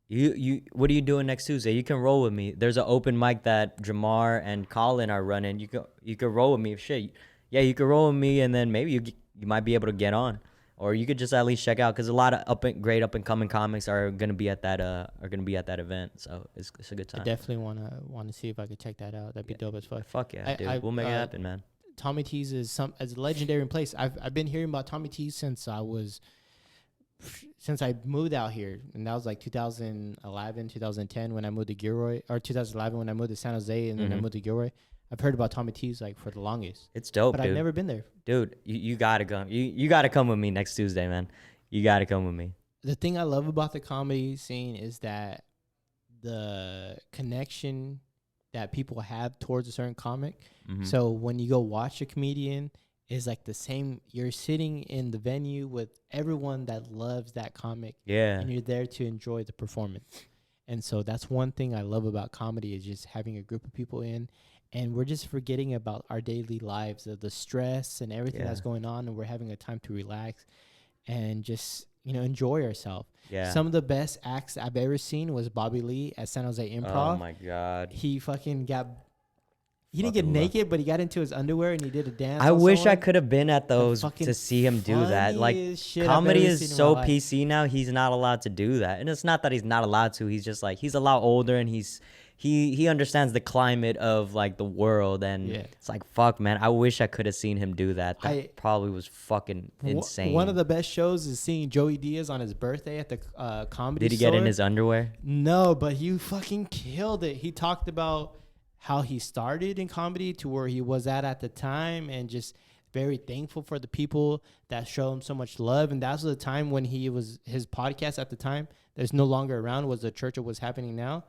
Speaker 2: You what are you doing next Tuesday? You can roll with me. There's an open mic that Jamar and Colin are running. You could roll with me if shit. Yeah, you could roll with me, and then maybe you might be able to get on, or you could just at least check out because a lot of great up and coming comics are gonna be at that event. So it's a good time.
Speaker 1: I definitely wanna see if I could check that out. That'd be dope as fuck.
Speaker 2: Fuck yeah, dude. We'll make it happen, man.
Speaker 1: Tommy T's is a legendary place. I've been hearing about Tommy T's since I moved out here, and that was like 2011, 2010 when I moved to Gilroy, or 2011 when I moved to San Jose, and then I moved to Gilroy. I've heard about Tommy T's like for the longest.
Speaker 2: It's dope,
Speaker 1: but
Speaker 2: dude.
Speaker 1: I've never been there.
Speaker 2: Dude, you gotta come. You gotta come with me next Tuesday, man. You gotta come with me.
Speaker 1: The thing I love about the comedy scene is that the connection that people have towards a certain comic. So when you go watch a comedian, is like the same. You're sitting in the venue with everyone that loves that comic.
Speaker 2: Yeah.
Speaker 1: And you're there to enjoy the performance. And so that's one thing I love about comedy is just having a group of people in, and we're just forgetting about our daily lives, of the stress and everything that's going on, and we're having a time to relax and just, enjoy ourselves.
Speaker 2: Yeah.
Speaker 1: Some of the best acts I've ever seen was Bobby Lee at San Jose Improv.
Speaker 2: Oh my God.
Speaker 1: He didn't get naked, but he got into his underwear and he did a dance.
Speaker 2: I wish I could have been at those to see him do that. Like, comedy is so PC now. He's not allowed to do that, and it's not that he's not allowed to. He's just like, he's a lot older, and he understands the climate of like the world, and it's like, fuck, man. I wish I could have seen him do that. That probably was fucking insane.
Speaker 1: One of the best shows is seeing Joey Diaz on his birthday at the comedy.
Speaker 2: Did he get in his underwear?
Speaker 1: No, but he fucking killed it. He talked about how he started in comedy to where he was at the time, and just very thankful for the people that show him so much love. And that was the time when his podcast at the time that's no longer around was the Church of What's Happening Now.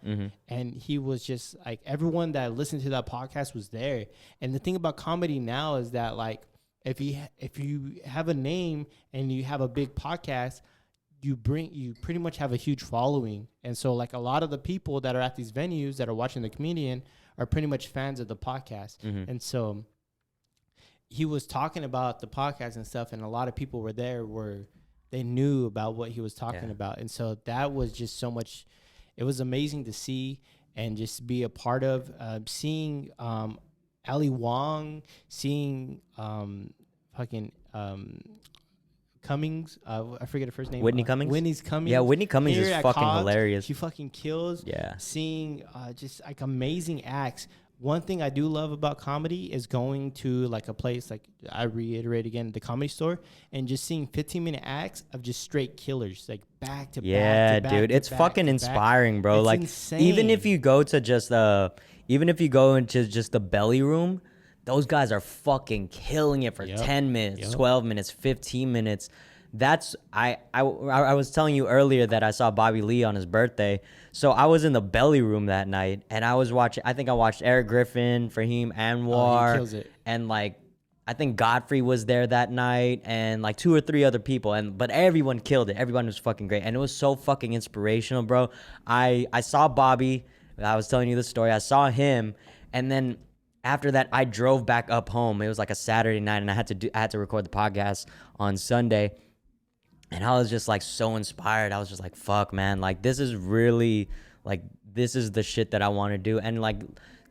Speaker 1: And he was just like, everyone that listened to that podcast was there. And the thing about comedy now is that, like, if you have a name and you have a big podcast, you pretty much have a huge following. And so like a lot of the people that are at these venues that are watching the comedian are pretty much fans of the podcast. And so he was talking about the podcast and stuff, and a lot of people were there they knew about what he was talking about. And so that was just so much, it was amazing to see and just be a part of. Seeing Ali Wong, seeing Cummings, I forget her first name.
Speaker 2: Whitney Cummings?
Speaker 1: Whitney's Cummings.
Speaker 2: Yeah, Whitney Cummings is fucking hilarious.
Speaker 1: She fucking kills.
Speaker 2: Yeah.
Speaker 1: Seeing just like amazing acts. One thing I do love about comedy is going to like a place, like I reiterate again, the Comedy Store, and just seeing 15-minute acts of just straight killers, like back to back.
Speaker 2: Yeah, dude, it's fucking inspiring, bro. Like
Speaker 1: insane.
Speaker 2: even if you go to just into just the belly room, those guys are fucking killing it for 10 minutes, 12 minutes, 15 minutes. That's I was telling you earlier that I saw Bobby Lee on his birthday. So I was in the belly room that night, and I was watching. I think I watched Eric Griffin, Fahim Anwar,
Speaker 1: he kills it.
Speaker 2: and like I think Godfrey was there that night, and like 2 or 3 other people. But everyone killed it. Everyone was fucking great, and it was so fucking inspirational, bro. I saw Bobby. I was telling you the story. I saw him, and then after that, I drove back up home. It was like a Saturday night, and I had to record the podcast on Sunday. And I was just like so inspired. I was just like, fuck, man. Like, this is really, like, this is the shit that I want to do. And like,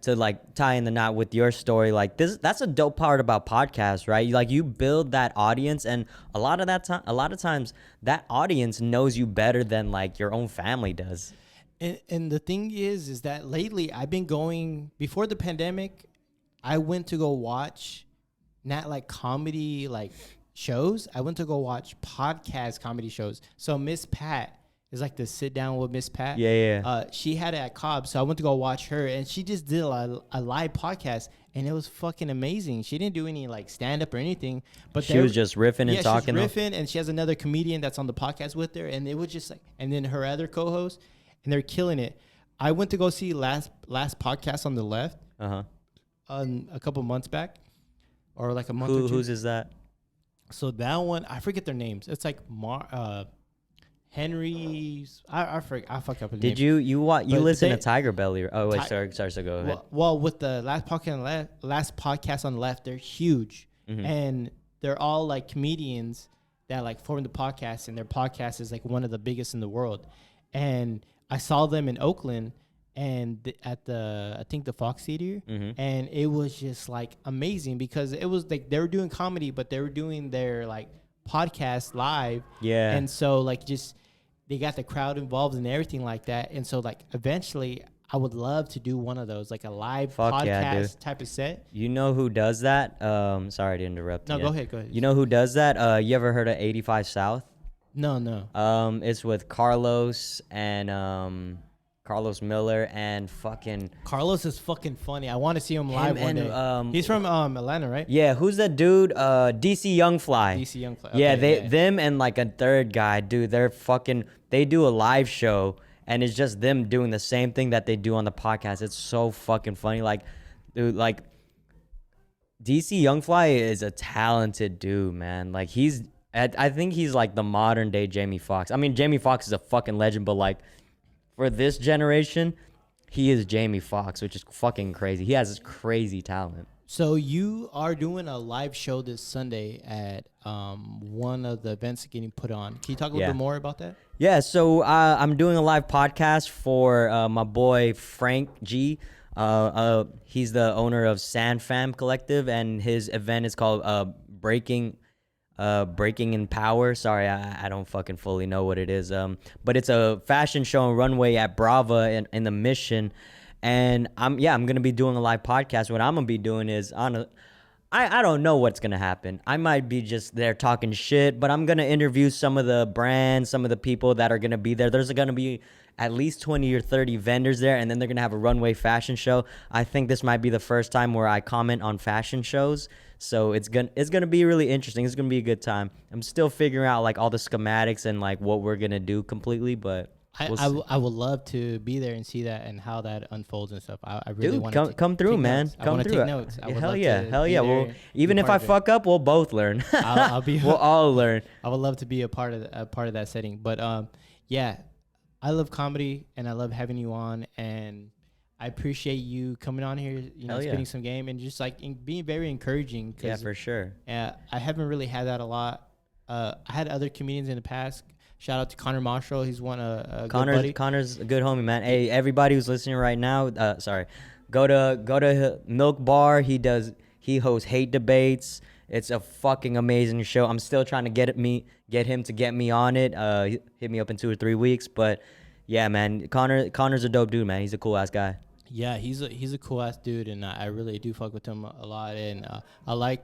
Speaker 2: to like tie in the knot with your story, like that's a dope part about podcasts, right? Like you build that audience, and a lot of times that audience knows you better than like your own family does.
Speaker 1: And the thing is that lately I've been going, before the pandemic, I went to go watch not like comedy, like shows. I went to go watch podcast comedy shows. So Miss Pat is like the sit down with Miss Pat.
Speaker 2: Yeah.
Speaker 1: She had it at Cobb, so I went to go watch her, and she just did a live podcast, and it was fucking amazing. She didn't do any like stand up or anything, but
Speaker 2: she was just riffing and talking.
Speaker 1: She's riffing, and she has another comedian that's on the podcast with her, and it was just like, and then her other co-host, and they're killing it. I went to go see last podcast on the left. A couple months back, or like a month or two.
Speaker 2: Whose is that?
Speaker 1: So that one, I forget their names. It's like Henry's. I forget. I fuck up his name.
Speaker 2: Did you listen to Tiger Belly? Oh wait, sorry. So go ahead.
Speaker 1: Well, with the last podcast on the left, they're huge, and they're all like comedians that like form the podcast, and their podcast is like one of the biggest in the world. And I saw them in Oakland, and at I think the Fox Theater, and it was just like amazing because it was like they were doing comedy, but they were doing their like podcast live. Yeah. And so like just they got the crowd involved and everything like that. And so like eventually I would love to do one of those, like a live podcast type of set.
Speaker 2: You know who does that? Sorry to interrupt.
Speaker 1: No, go ahead.
Speaker 2: You know who does that? You ever heard of 85 South?
Speaker 1: No.
Speaker 2: It's with Carlos and Carlos Miller and fucking
Speaker 1: Carlos is fucking funny. I want to see him live one day. He's from Atlanta, right?
Speaker 2: Yeah, who's that dude? DC Youngfly.
Speaker 1: DC Youngfly.
Speaker 2: Okay, yeah, them and like a third guy, dude. They do a live show, and it's just them doing the same thing that they do on the podcast. It's so fucking funny. Like, dude, like DC Youngfly is a talented dude, man. Like I think he's like the modern day Jamie Foxx. I mean, Jamie Foxx is a fucking legend, but like, for this generation, he is Jamie Foxx, which is fucking crazy. He has this crazy talent.
Speaker 1: So you are doing a live show this Sunday at one of the events getting put on. Can you talk a little bit more about that? Yeah,
Speaker 2: so I'm doing a live podcast for my boy Frank G. He's the owner of San Fam Collective, and his event is called Breaking in Power. Sorry, I don't fucking fully know what it is. But it's a fashion show and runway at Brava in the Mission. And I'm gonna be doing a live podcast. What I'm gonna be doing is I don't know what's gonna happen. I might be just there talking shit, but I'm gonna interview some of the brands, some of the people that are gonna be there. There's gonna be at least 20 or 30 vendors there, and then they're gonna have a runway fashion show. I think this might be the first time where I comment on fashion shows. So it's gonna be really interesting. It's gonna be a good time. I'm still figuring out like all the schematics and like what we're gonna do completely, but
Speaker 1: I would love to be there and see that and how that unfolds and stuff. I really want to
Speaker 2: come through, man.
Speaker 1: Notes.
Speaker 2: Come
Speaker 1: I
Speaker 2: through.
Speaker 1: Take notes. I would
Speaker 2: Hell
Speaker 1: love
Speaker 2: yeah,
Speaker 1: to
Speaker 2: hell
Speaker 1: be
Speaker 2: yeah.
Speaker 1: there
Speaker 2: Well,
Speaker 1: and
Speaker 2: even
Speaker 1: be
Speaker 2: if
Speaker 1: part
Speaker 2: I
Speaker 1: of it.
Speaker 2: fuck up, we'll both learn.
Speaker 1: I'll be.
Speaker 2: We'll all learn.
Speaker 1: I would love to be a part of that setting. But yeah, I love comedy and I love having you on, and I appreciate you coming on here. You know, spitting some game and just like being very encouraging.
Speaker 2: Yeah, for sure.
Speaker 1: I haven't really had that a lot. I had other comedians in the past. Shout out to Connor Marshall. He's one a good buddy.
Speaker 2: Connor's a good homie, man. Hey, everybody who's listening right now, go to Milk Bar. He hosts Hate Debates. It's a fucking amazing show. I'm still trying to get him to get me on it. Hit me up in 2 or 3 weeks. But yeah, man, Connor's a dope dude, man. He's a cool ass guy.
Speaker 1: Yeah, he's a cool ass dude, and I really do fuck with him a lot. And I like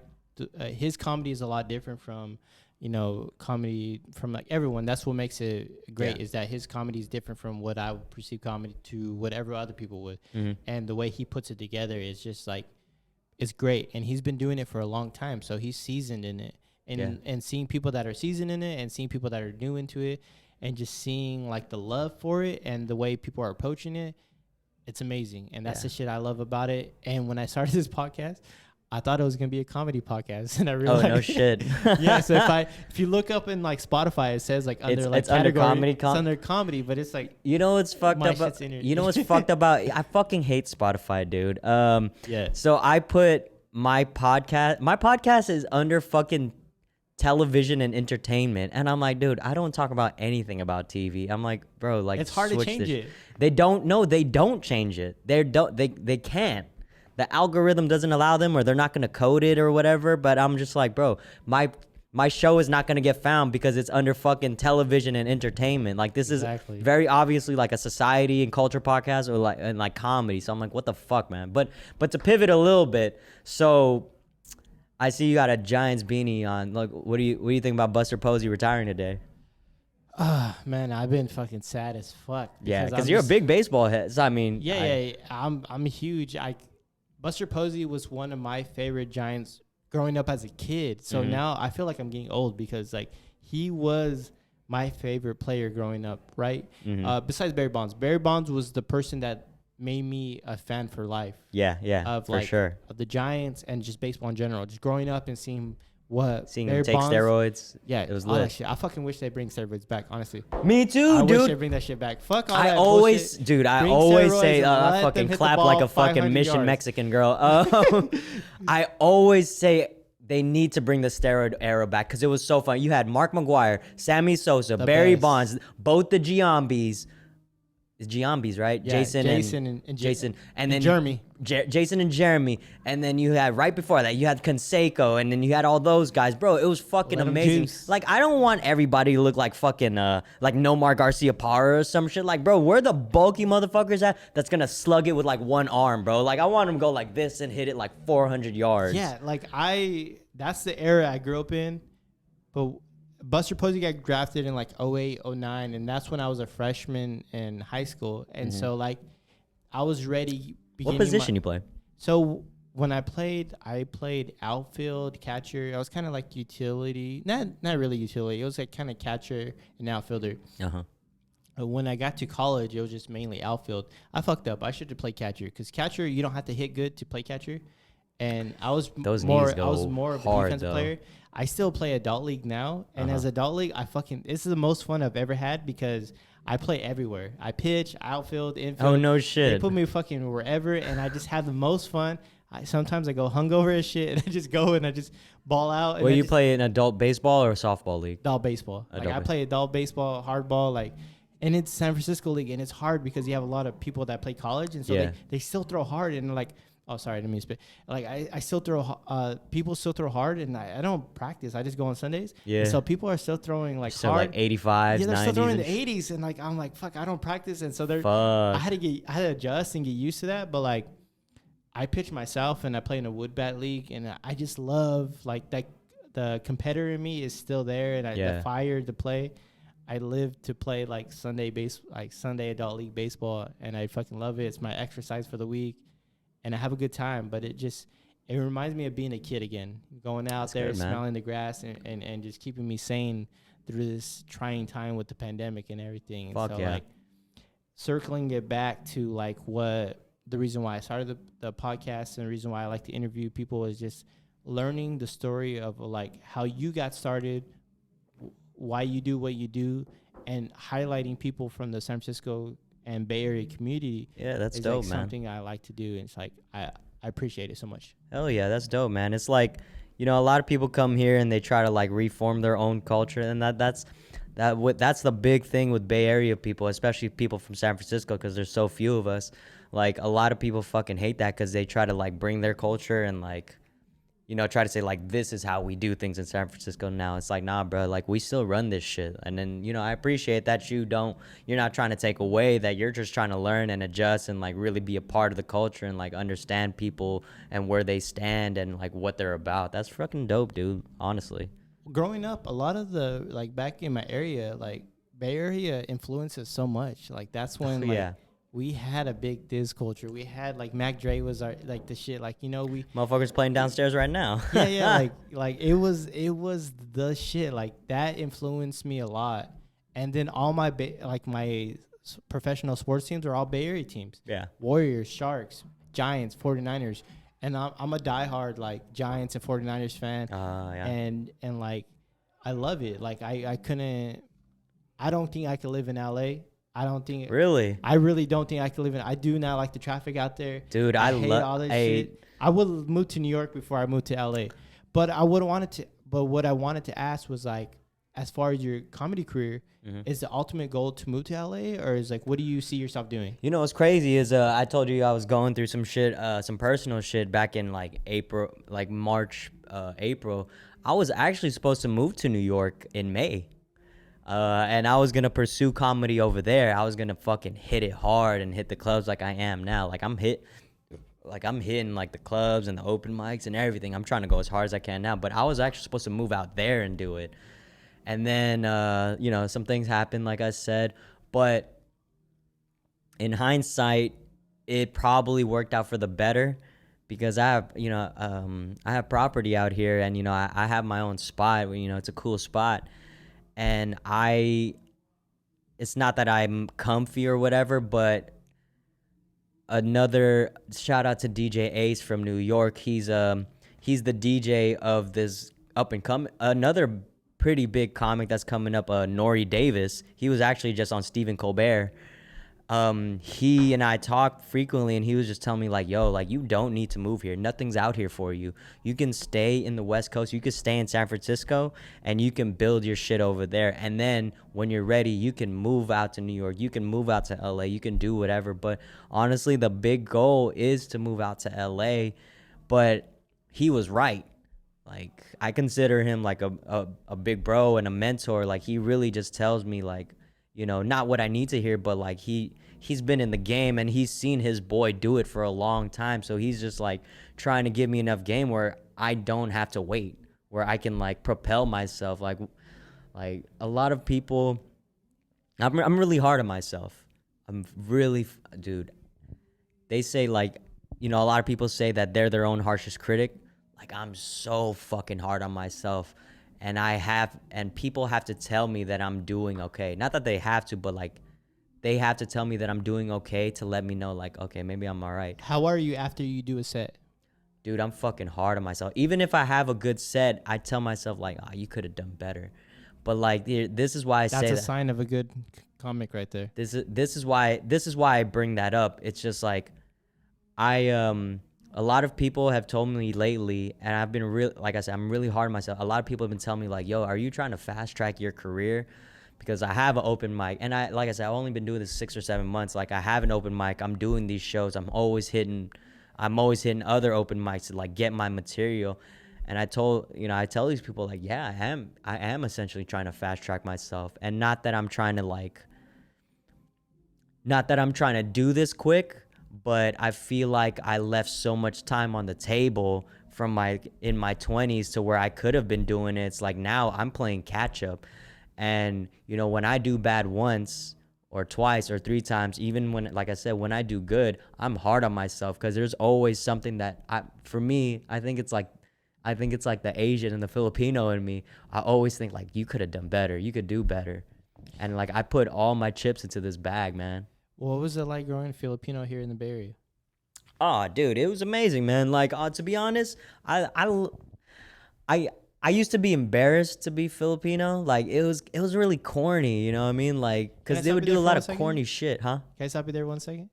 Speaker 1: his comedy is a lot different from, you know, comedy from like everyone. That's what makes it great, is that his comedy is different from what I would perceive comedy to whatever other people would. Mm-hmm. And the way he puts it together is just like, it's great. And he's been doing it for a long time, so he's seasoned in it. And seeing people that are seasoned in it and seeing people that are new into it and just seeing like the love for it and the way people are approaching it, it's amazing. And that's the shit I love about it. And when I started this podcast, I thought it was gonna be a comedy podcast, and I realized.
Speaker 2: Oh no shit!
Speaker 1: Yeah, so if you look up in like Spotify, it says like under
Speaker 2: it's under comedy.
Speaker 1: It's under comedy, but it's like,
Speaker 2: you know what's fucked up? You know what's fucked about? I fucking hate Spotify, dude.
Speaker 1: Yeah.
Speaker 2: So I put my podcast. My podcast is under fucking television and entertainment, and I'm like, dude, I don't talk about anything about TV. I'm like, bro, like
Speaker 1: it's hard to change it.
Speaker 2: They don't change it. They can't. The algorithm doesn't allow them, or they're not going to code it or whatever. But I'm just like, bro, my show is not going to get found because it's under fucking television and entertainment. Like, this is very obviously like a society and culture podcast or like comedy. So I'm like, what the fuck, man? But to pivot a little bit, so I see you got a Giants beanie on. Like, what do you think about Buster Posey retiring today?
Speaker 1: Man, I've been fucking sad as fuck.
Speaker 2: Yeah, because you're a big baseball head. So I mean,
Speaker 1: I'm huge. Buster Posey was one of my favorite Giants growing up as a kid. So now I feel like I'm getting old because like he was my favorite player growing up, right? Besides Barry Bonds. Barry Bonds was the person that made me a fan for life.
Speaker 2: Yeah, for sure.
Speaker 1: Of the Giants and just baseball in general. Just growing up and seeing him
Speaker 2: take steroids.
Speaker 1: Yeah,
Speaker 2: it was
Speaker 1: all
Speaker 2: lit.
Speaker 1: that shit. I fucking wish they bring steroids back, honestly.
Speaker 2: Me too,
Speaker 1: I
Speaker 2: dude.
Speaker 1: wish they bring that shit back. Fuck all
Speaker 2: I
Speaker 1: that
Speaker 2: always,
Speaker 1: bullshit.
Speaker 2: dude, I
Speaker 1: Bring
Speaker 2: always
Speaker 1: steroids
Speaker 2: say,
Speaker 1: and
Speaker 2: I
Speaker 1: let
Speaker 2: fucking
Speaker 1: them hit the
Speaker 2: clap
Speaker 1: ball
Speaker 2: like a fucking
Speaker 1: 500
Speaker 2: Mission
Speaker 1: yards.
Speaker 2: Mexican girl. I always say they need to bring the steroid era back because it was so fun. You had Mark McGwire, Sammy Sosa, Barry Bonds, both the Giambis. It's Giambis, right?
Speaker 1: Yeah, Jason and then
Speaker 2: Jeremy. Jason and Jeremy. And then you had, right before that, you had Canseco, and then you had all those guys. Bro, it was fucking amazing. Like, I don't want everybody to look like fucking, like Nomar Garcia Parra or some shit. Like, bro, where the bulky motherfuckers at that's gonna slug it with, like, one arm, bro? Like, I want them to go like this and hit it like 400 yards.
Speaker 1: Yeah, like, that's the era I grew up in. But Buster Posey got drafted in like 08, 09, and that's when I was a freshman in high school. And so, like, I was ready.
Speaker 2: What position you play?
Speaker 1: So when I played outfield, catcher. I was kind of like utility. Not really utility. It was like kind of catcher and outfielder. When I got to college, it was just mainly outfield. I fucked up. I should have played catcher because catcher, you don't have to hit good to play catcher. And I was more of a defensive player. I still play adult league now, and as adult league, this is the most fun I've ever had because I play everywhere. I pitch, outfield, infield.
Speaker 2: Oh no shit!
Speaker 1: They put me fucking wherever, and I just have the most fun. Sometimes I go hungover as shit, and I just go and I just ball out. And
Speaker 2: Well, you play in adult baseball or softball league?
Speaker 1: Adult baseball. I play adult baseball, hardball, and it's San Francisco league, and it's hard because you have a lot of people that play college, and so they still throw hard, and like. Oh, sorry, I didn't mean to spit. Like, I still throw, people still throw hard, and I don't practice. I just go on Sundays. Yeah. And so people are still throwing, like,
Speaker 2: so
Speaker 1: hard.
Speaker 2: like 85s,
Speaker 1: yeah, they're
Speaker 2: 90s.
Speaker 1: still throwing the 80s, and, like, I'm like, fuck, I don't practice. And so I had to adjust and get used to that. But, like, I pitch myself, and I play in a wood bat league, and I just love, like, that the competitor in me is still there, and the fire to play. I live to play, like, Sunday adult league baseball, and I fucking love it. It's my exercise for the week. And I have a good time, but it reminds me of being a kid again, going out there, smelling the grass, and just keeping me sane through this trying time with the pandemic and everything. And
Speaker 2: Fuck
Speaker 1: so,
Speaker 2: yeah.
Speaker 1: like, circling it back to like what the reason why I started the podcast and the reason why I like to interview people is just learning the story of like how you got started, why you do what you do, and highlighting people from the San Francisco and Bay Area community.
Speaker 2: Yeah, that's
Speaker 1: is
Speaker 2: dope,
Speaker 1: like
Speaker 2: man.
Speaker 1: something I like to do, and it's like I appreciate it so much.
Speaker 2: Hell yeah, that's dope, man. It's like, you know, a lot of people come here and they try to like reform their own culture, and that's the big thing with Bay Area people, especially people from San Francisco, because there's so few of us. Like, a lot of people fucking hate that because they try to like bring their culture and like, you know, try to say like, this is how we do things in San Francisco now. It's like, nah, bro, like we still run this shit. And then, you know, I appreciate that you're not trying to take away, that you're just trying to learn and adjust and like really be a part of the culture and like understand people and where they stand and like what they're about. That's fucking dope, dude, honestly.
Speaker 1: Growing up, a lot of the like back in my area, like Bay Area influences so much. Like that's when like,
Speaker 2: Yeah.
Speaker 1: we had a big Diz culture. We had like Mac Dre was our like the shit. Like, you know, we
Speaker 2: Motherfuckers playing downstairs right now.
Speaker 1: yeah like it was the shit. Like that influenced me a lot. And then all my my professional sports teams are all Bay Area teams.
Speaker 2: Yeah.
Speaker 1: Warriors, Sharks, Giants, 49ers. And I'm a diehard like Giants and 49ers fan.
Speaker 2: Yeah.
Speaker 1: And like I love it. Like I don't think I could live in LA.
Speaker 2: Really?
Speaker 1: I really don't think I could live in. I do not like the traffic out there.
Speaker 2: Dude, I
Speaker 1: hate
Speaker 2: love
Speaker 1: all this shit. I would move to New York before I moved to LA. But what I wanted to ask was like, as far as your comedy career, is the ultimate goal to move to LA, or is like, what do you see yourself doing?
Speaker 2: You know what's crazy is I told you I was going through some shit, some personal shit back in like April, like March, April. I was actually supposed to move to New York in May. And I was going to pursue comedy over there. I was going to fucking hit it hard and hit the clubs like I am now. Like I'm hitting like the clubs and the open mics and everything. I'm trying to go as hard as I can now, but I was actually supposed to move out there and do it. And then, you know, some things happened, like I said, but in hindsight, it probably worked out for the better because I have, you know, I have property out here and, you know, I have my own spot where, you know, it's a cool spot. And it's not that I'm comfy or whatever, but another shout out to DJ Ace from New York. He's the DJ of this up and coming, another pretty big comic that's coming up, Nori Davis. He was actually just on Stephen Colbert. He and I talk frequently, and he was just telling me like, yo, like you don't need to move here. Nothing's out here for you. You can stay in the West Coast. You can stay in San Francisco and you can build your shit over there. And then when you're ready, you can move out to New York. You can move out to LA. You can do whatever. But honestly, the big goal is to move out to LA. But he was right. Like I consider him like a big bro and a mentor. Like he really just tells me like, you know, not what I need to hear, but like he's been in the game and he's seen his boy do it for a long time. So he's just like trying to give me enough game where I don't have to wait, where I can like propel myself. Like a lot of people, I'm really hard on myself. Dude, they say like, you know, a lot of people say that they're their own harshest critic. Like I'm so fucking hard on myself. And people have to tell me that I'm doing okay. Not that they have to, but like they have to tell me that I'm doing okay to let me know like, okay, maybe I'm all right.
Speaker 1: How are you after you do a set?
Speaker 2: Dude, I'm fucking hard on myself. Even if I have a good set, I tell myself like, oh, you could have done better. But like, this is why I say
Speaker 1: that's a sign of a good comic right there.
Speaker 2: This is why I bring that up. It's just like, a lot of people have told me lately, and I've been really, like I said, I'm really hard on myself. A lot of people have been telling me like, yo, are you trying to fast track your career? Because I have an open mic, and like I said, I've only been doing this 6 or 7 months. Like I have an open mic. I'm doing these shows. I'm always hitting other open mics to like get my material. And I tell these people like, yeah, I am essentially trying to fast track myself. And not that I'm trying to do this quick, but I feel like I left so much time on the table in my 20s to where I could have been doing it. It's like now I'm playing catch up. And, you know, when I do bad once or twice or 3 times, even when, like I said, when I do good, I'm hard on myself because there's always something that for me, I think it's like the Asian and the Filipino in me. I always think like, you could have done better. You could do better. And like, I put all my chips into this bag, man.
Speaker 1: What was it like growing Filipino here in the Bay Area?
Speaker 2: Oh, dude, it was amazing, man. Like, to be honest, I I used to be embarrassed to be Filipino. Like, it was really corny, you know what I mean? Like,
Speaker 1: Can I
Speaker 2: cause they
Speaker 1: stop
Speaker 2: would
Speaker 1: you
Speaker 2: do
Speaker 1: there
Speaker 2: a
Speaker 1: for
Speaker 2: lot
Speaker 1: one
Speaker 2: of
Speaker 1: second?
Speaker 2: corny shit, huh?
Speaker 1: Can I stop you there 1 second?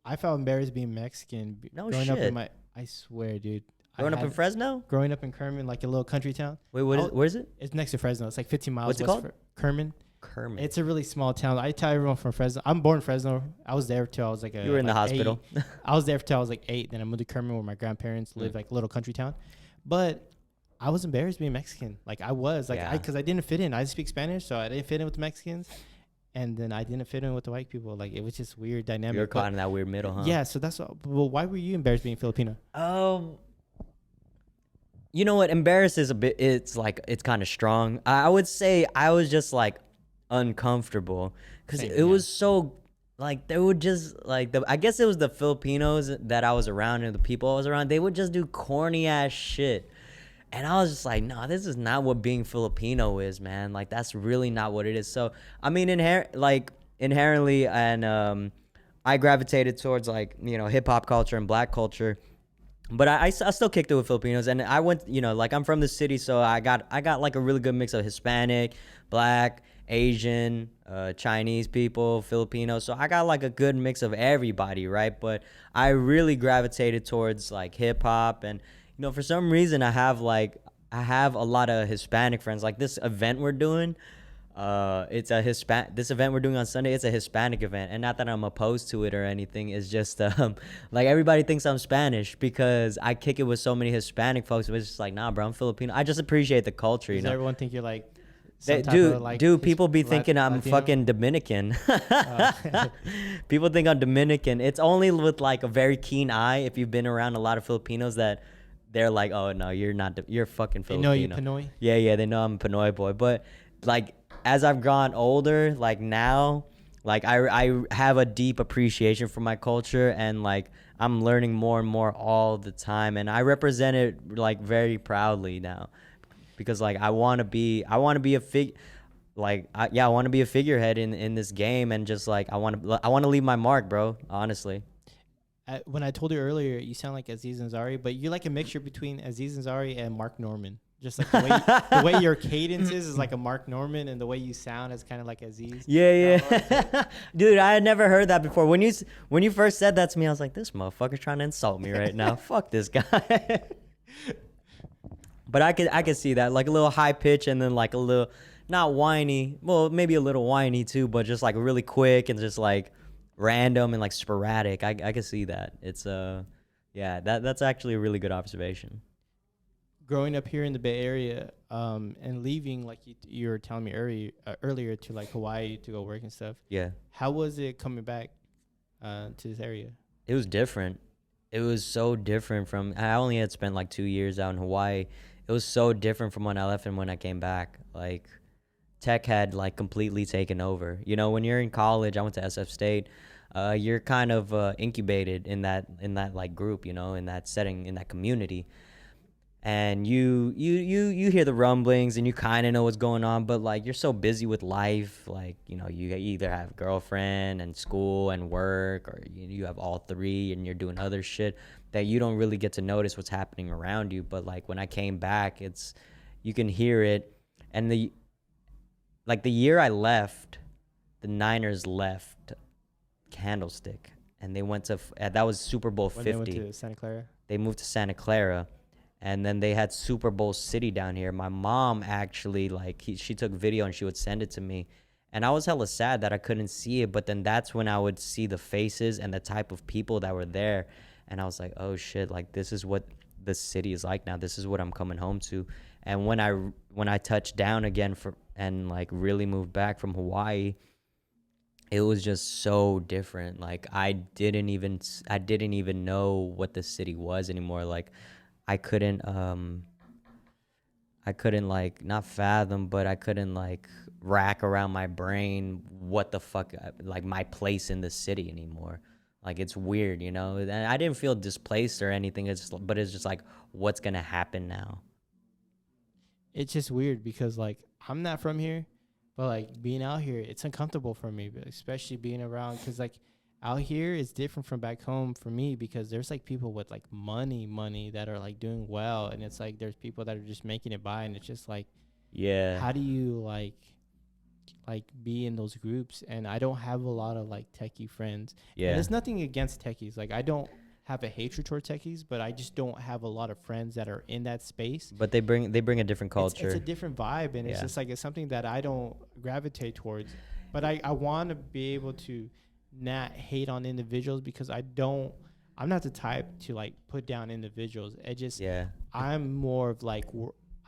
Speaker 1: I felt embarrassed being Mexican
Speaker 2: No
Speaker 1: growing up in
Speaker 2: shit.
Speaker 1: my. I swear, dude.
Speaker 2: Growing up in Fresno?
Speaker 1: Growing up in Kerman, like a little country town.
Speaker 2: Wait,
Speaker 1: I
Speaker 2: where's it?
Speaker 1: It's next to Fresno. It's like 15 miles
Speaker 2: What's it
Speaker 1: west
Speaker 2: called?
Speaker 1: of Kerman.
Speaker 2: Kermit.
Speaker 1: It's a really small town. I tell everyone from Fresno. I'm born in Fresno. I was there till I was like
Speaker 2: You were in the
Speaker 1: like
Speaker 2: hospital.
Speaker 1: 8. I was there till I was like 8. Then I moved to Kerman where my grandparents lived, like a little country town. But I was embarrassed being Mexican. Like I was like
Speaker 2: Yeah.
Speaker 1: because I didn't fit in. I speak Spanish, so I didn't fit in with the Mexicans, and then I didn't fit in with the white people. Like it was just weird dynamic.
Speaker 2: You were
Speaker 1: But
Speaker 2: caught in that weird middle, huh?
Speaker 1: yeah, so that's well. Why were you embarrassed being Filipino?
Speaker 2: You know what? Embarrassed is a bit. It's kind of strong. I would say I was just like uncomfortable because
Speaker 1: Same,
Speaker 2: it
Speaker 1: yeah.
Speaker 2: was so like they would just like I guess it was the Filipinos that I was around and the people I was around. They would just do corny ass shit, and I was just like, no, this is not what being Filipino is, man. Like that's really not what it is. So I mean, inherently, and I gravitated towards like hip hop culture and black culture. But I still kicked it with Filipinos, and I went, like I'm from the city, so I got like a really good mix of Hispanic, Black, Asian, Chinese people, Filipinos. So I got like a good mix of everybody, right? But I really gravitated towards like hip hop, and for some reason I have a lot of Hispanic friends. Like this event we're doing, this event we're doing on Sunday, it's a Hispanic event, and not that I'm opposed to it or anything. It's just like everybody thinks I'm Spanish because I kick it with so many Hispanic folks, but it's just like, nah, bro, I'm Filipino. I just appreciate the culture,
Speaker 1: Does everyone think you're like
Speaker 2: They-
Speaker 1: some type
Speaker 2: dude,
Speaker 1: of, like,
Speaker 2: people be thinking I'm
Speaker 1: Latino?
Speaker 2: fucking Dominican. People think I'm Dominican. It's only with like a very keen eye if you've been around a lot of Filipinos that they're like, oh no, you're not. You're fucking
Speaker 1: They
Speaker 2: Filipino.
Speaker 1: know you Pinoy.
Speaker 2: Yeah, they know I'm a Pinoy boy. But like as I've gone older, like now, like I have a deep appreciation for my culture, and like I'm learning more and more all the time, and I represent it like very proudly now, because like I want to be a I want to be a figurehead in this game, and just like I want to leave my mark, bro. Honestly.
Speaker 1: When I told you earlier, you sound like Aziz Ansari, but you're like a mixture between Aziz Ansari and Mark Norman. Just like the way your cadence is like a Mark Norman, and the way you sound is kind of like Aziz.
Speaker 2: Yeah. Dude, I had never heard that before. When you first said that to me, I was like, this motherfucker's trying to insult me right now. Fuck this guy. But I could see that, like a little high pitch, and then like a little not whiny, well maybe a little whiny too, but just like really quick and just like random and like sporadic. I could see that. It's yeah, that's actually a really good observation.
Speaker 1: Growing up here in the Bay Area, and leaving, like you were telling me earlier to like Hawaii to go work and stuff.
Speaker 2: Yeah.
Speaker 1: How was it coming back to this area?
Speaker 2: It was different. It was so different from, I only had spent like 2 years out in Hawaii. It was so different from when I left and when I came back. Like tech had like completely taken over. When you're in college, I went to SF State. You're kind of incubated in that like group, in that setting, in that community. And you hear the rumblings, and you kind of know what's going on, but like you're so busy with life, like you either have a girlfriend and school and work, or you have all three, and you're doing other shit that you don't really get to notice what's happening around you. But like when I came back, you can hear it. And the year I left, the Niners left Candlestick, and they went to that was Super Bowl 50.
Speaker 1: When they went to Santa Clara.
Speaker 2: They moved to Santa Clara. And then they had Super Bowl City down here. My mom actually, she took video and she would send it to me. And I was hella sad that I couldn't see it. But then that's when I would see the faces and the type of people that were there. And I was like, oh, shit, like this is what the city is like now. This is what I'm coming home to. And when I touched down again and like really moved back from Hawaii, it was just so different. Like I didn't even know what the city was anymore. Like I couldn't like not fathom, but I couldn't like rack around my brain what the fuck, like my place in the city anymore. Like it's weird, And I didn't feel displaced or anything. But it's just like, what's gonna happen now?
Speaker 1: It's just weird because like I'm not from here, But like being out here, it's uncomfortable for me, but especially being around because like out here is different from back home for me because there's like people with like money that are like doing well, and it's like there's people that are just making it by, and it's just like
Speaker 2: Yeah.
Speaker 1: how do you like be in those groups? And I don't have a lot of like techie friends.
Speaker 2: Yeah.
Speaker 1: And there's nothing against techies. Like I don't have a hatred toward techies, but I just don't have a lot of friends that are in that space.
Speaker 2: But they bring a different culture.
Speaker 1: It's a different vibe, and it's just like it's something that I don't gravitate towards. But I want to be able to not hate on individuals because I'm not the type to like put down individuals. It just I'm more of like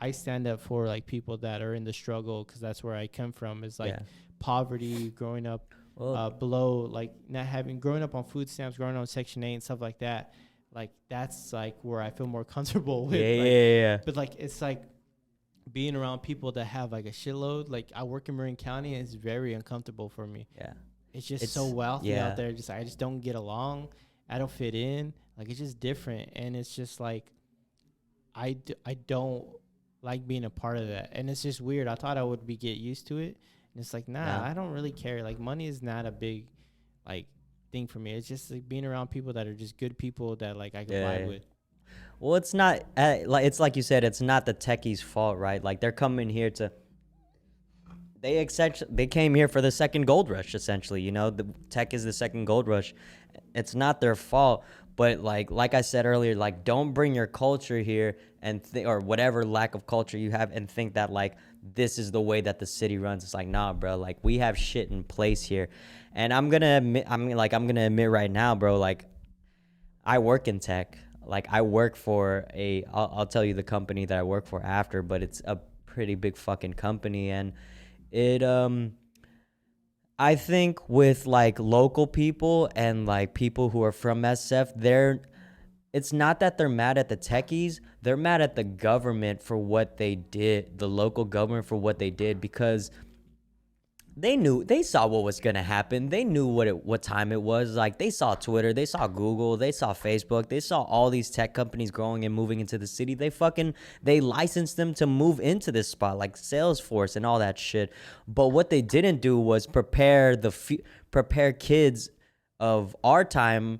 Speaker 1: I stand up for like people that are in the struggle because that's where I come from. Is like poverty, growing up below, like not having growing up on food stamps, growing up on Section 8 and stuff like that. Like that's like where I feel more comfortable with.
Speaker 2: Yeah.
Speaker 1: But like it's like being around people that have like a shitload. Like I work in Marin County, and it's very uncomfortable for me.
Speaker 2: Yeah.
Speaker 1: It's just so wealthy out there. I just don't get along. I don't fit in. Like it's just different, and it's just like I don't like being a part of that, and it's just weird. I thought I would get used to it, and it's like I don't really care. Like money is not a big like thing for me. It's just like being around people that are just good people that like I can vibe with.
Speaker 2: Well, it's not like it's like you said. It's not the techies' fault, right? Like they're coming here to. They came here for the second gold rush, essentially. You know, the tech is the second gold rush. It's not their fault, but like I said earlier, like don't bring your culture here and or whatever lack of culture you have and think that like this is the way that the city runs. It's like, nah, bro. Like we have shit in place here, and I'm gonna admit right now, bro. Like I work in tech. Like I work for I'll tell you the company that I work for after, but it's a pretty big fucking company, and it I think with like local people and like people who are from SF, it's not that they're mad at the techies, they're mad at the government for what they did, the local government for what they did, because they saw what was gonna happen. They knew what time it was. Like they saw Twitter, they saw Google, they saw Facebook, they saw all these tech companies growing and moving into the city. They licensed them to move into this spot, like Salesforce and all that shit. But what they didn't do was prepare kids of our time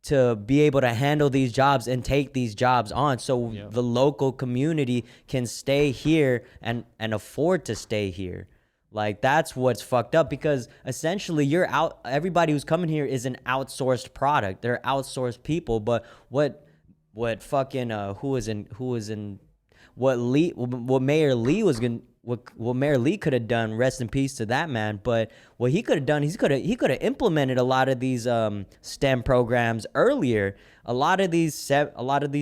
Speaker 2: to be able to handle these jobs and take these jobs on, so the local community can stay here and afford to stay here. Like that's what's fucked up, because essentially everybody who's coming here is an outsourced product. They're outsourced people. But what fucking what Mayor Lee could have done, rest in peace to that man, but what he could have done, he could have implemented a lot of these STEM programs earlier. A lot of these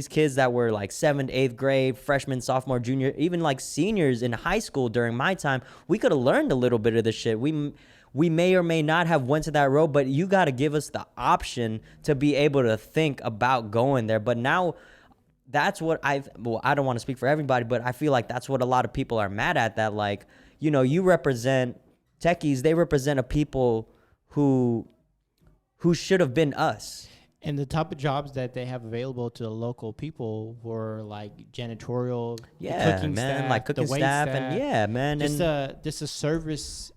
Speaker 2: kids that were like 7th, 8th grade, freshman, sophomore, junior, even like seniors in high school during my time, we could have learned a little bit of this shit. We may or may not have went to that road, but you got to give us the option to be able to think about going there. But now that's what I don't want to speak for everybody, but I feel like that's what a lot of people are mad at, that like, you know, you represent techies, they represent a people who should have been us.
Speaker 1: And the type of jobs that they have available to the local people were like janitorial, cooking staff,
Speaker 2: like cooking staff, and
Speaker 1: just a service.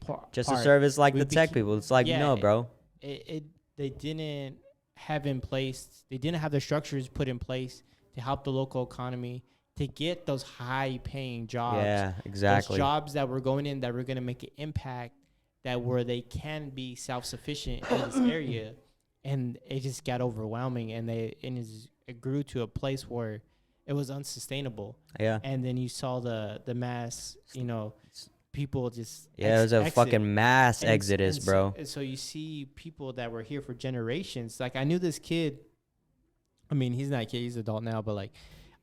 Speaker 2: A service like the tech people. It's like, no, bro.
Speaker 1: They didn't have the structures put in place to help the local economy to get those high-paying jobs.
Speaker 2: Yeah, exactly.
Speaker 1: Those jobs that were going in that were going to make an impact, where they can be self-sufficient in this area. And it just got overwhelming, and it grew to a place where it was unsustainable. Yeah. And then you saw the mass, people just
Speaker 2: it was a fucking mass exodus, bro.
Speaker 1: So you see people that were here for generations. Like I knew this kid. I mean, he's not a kid; he's an adult now. But like,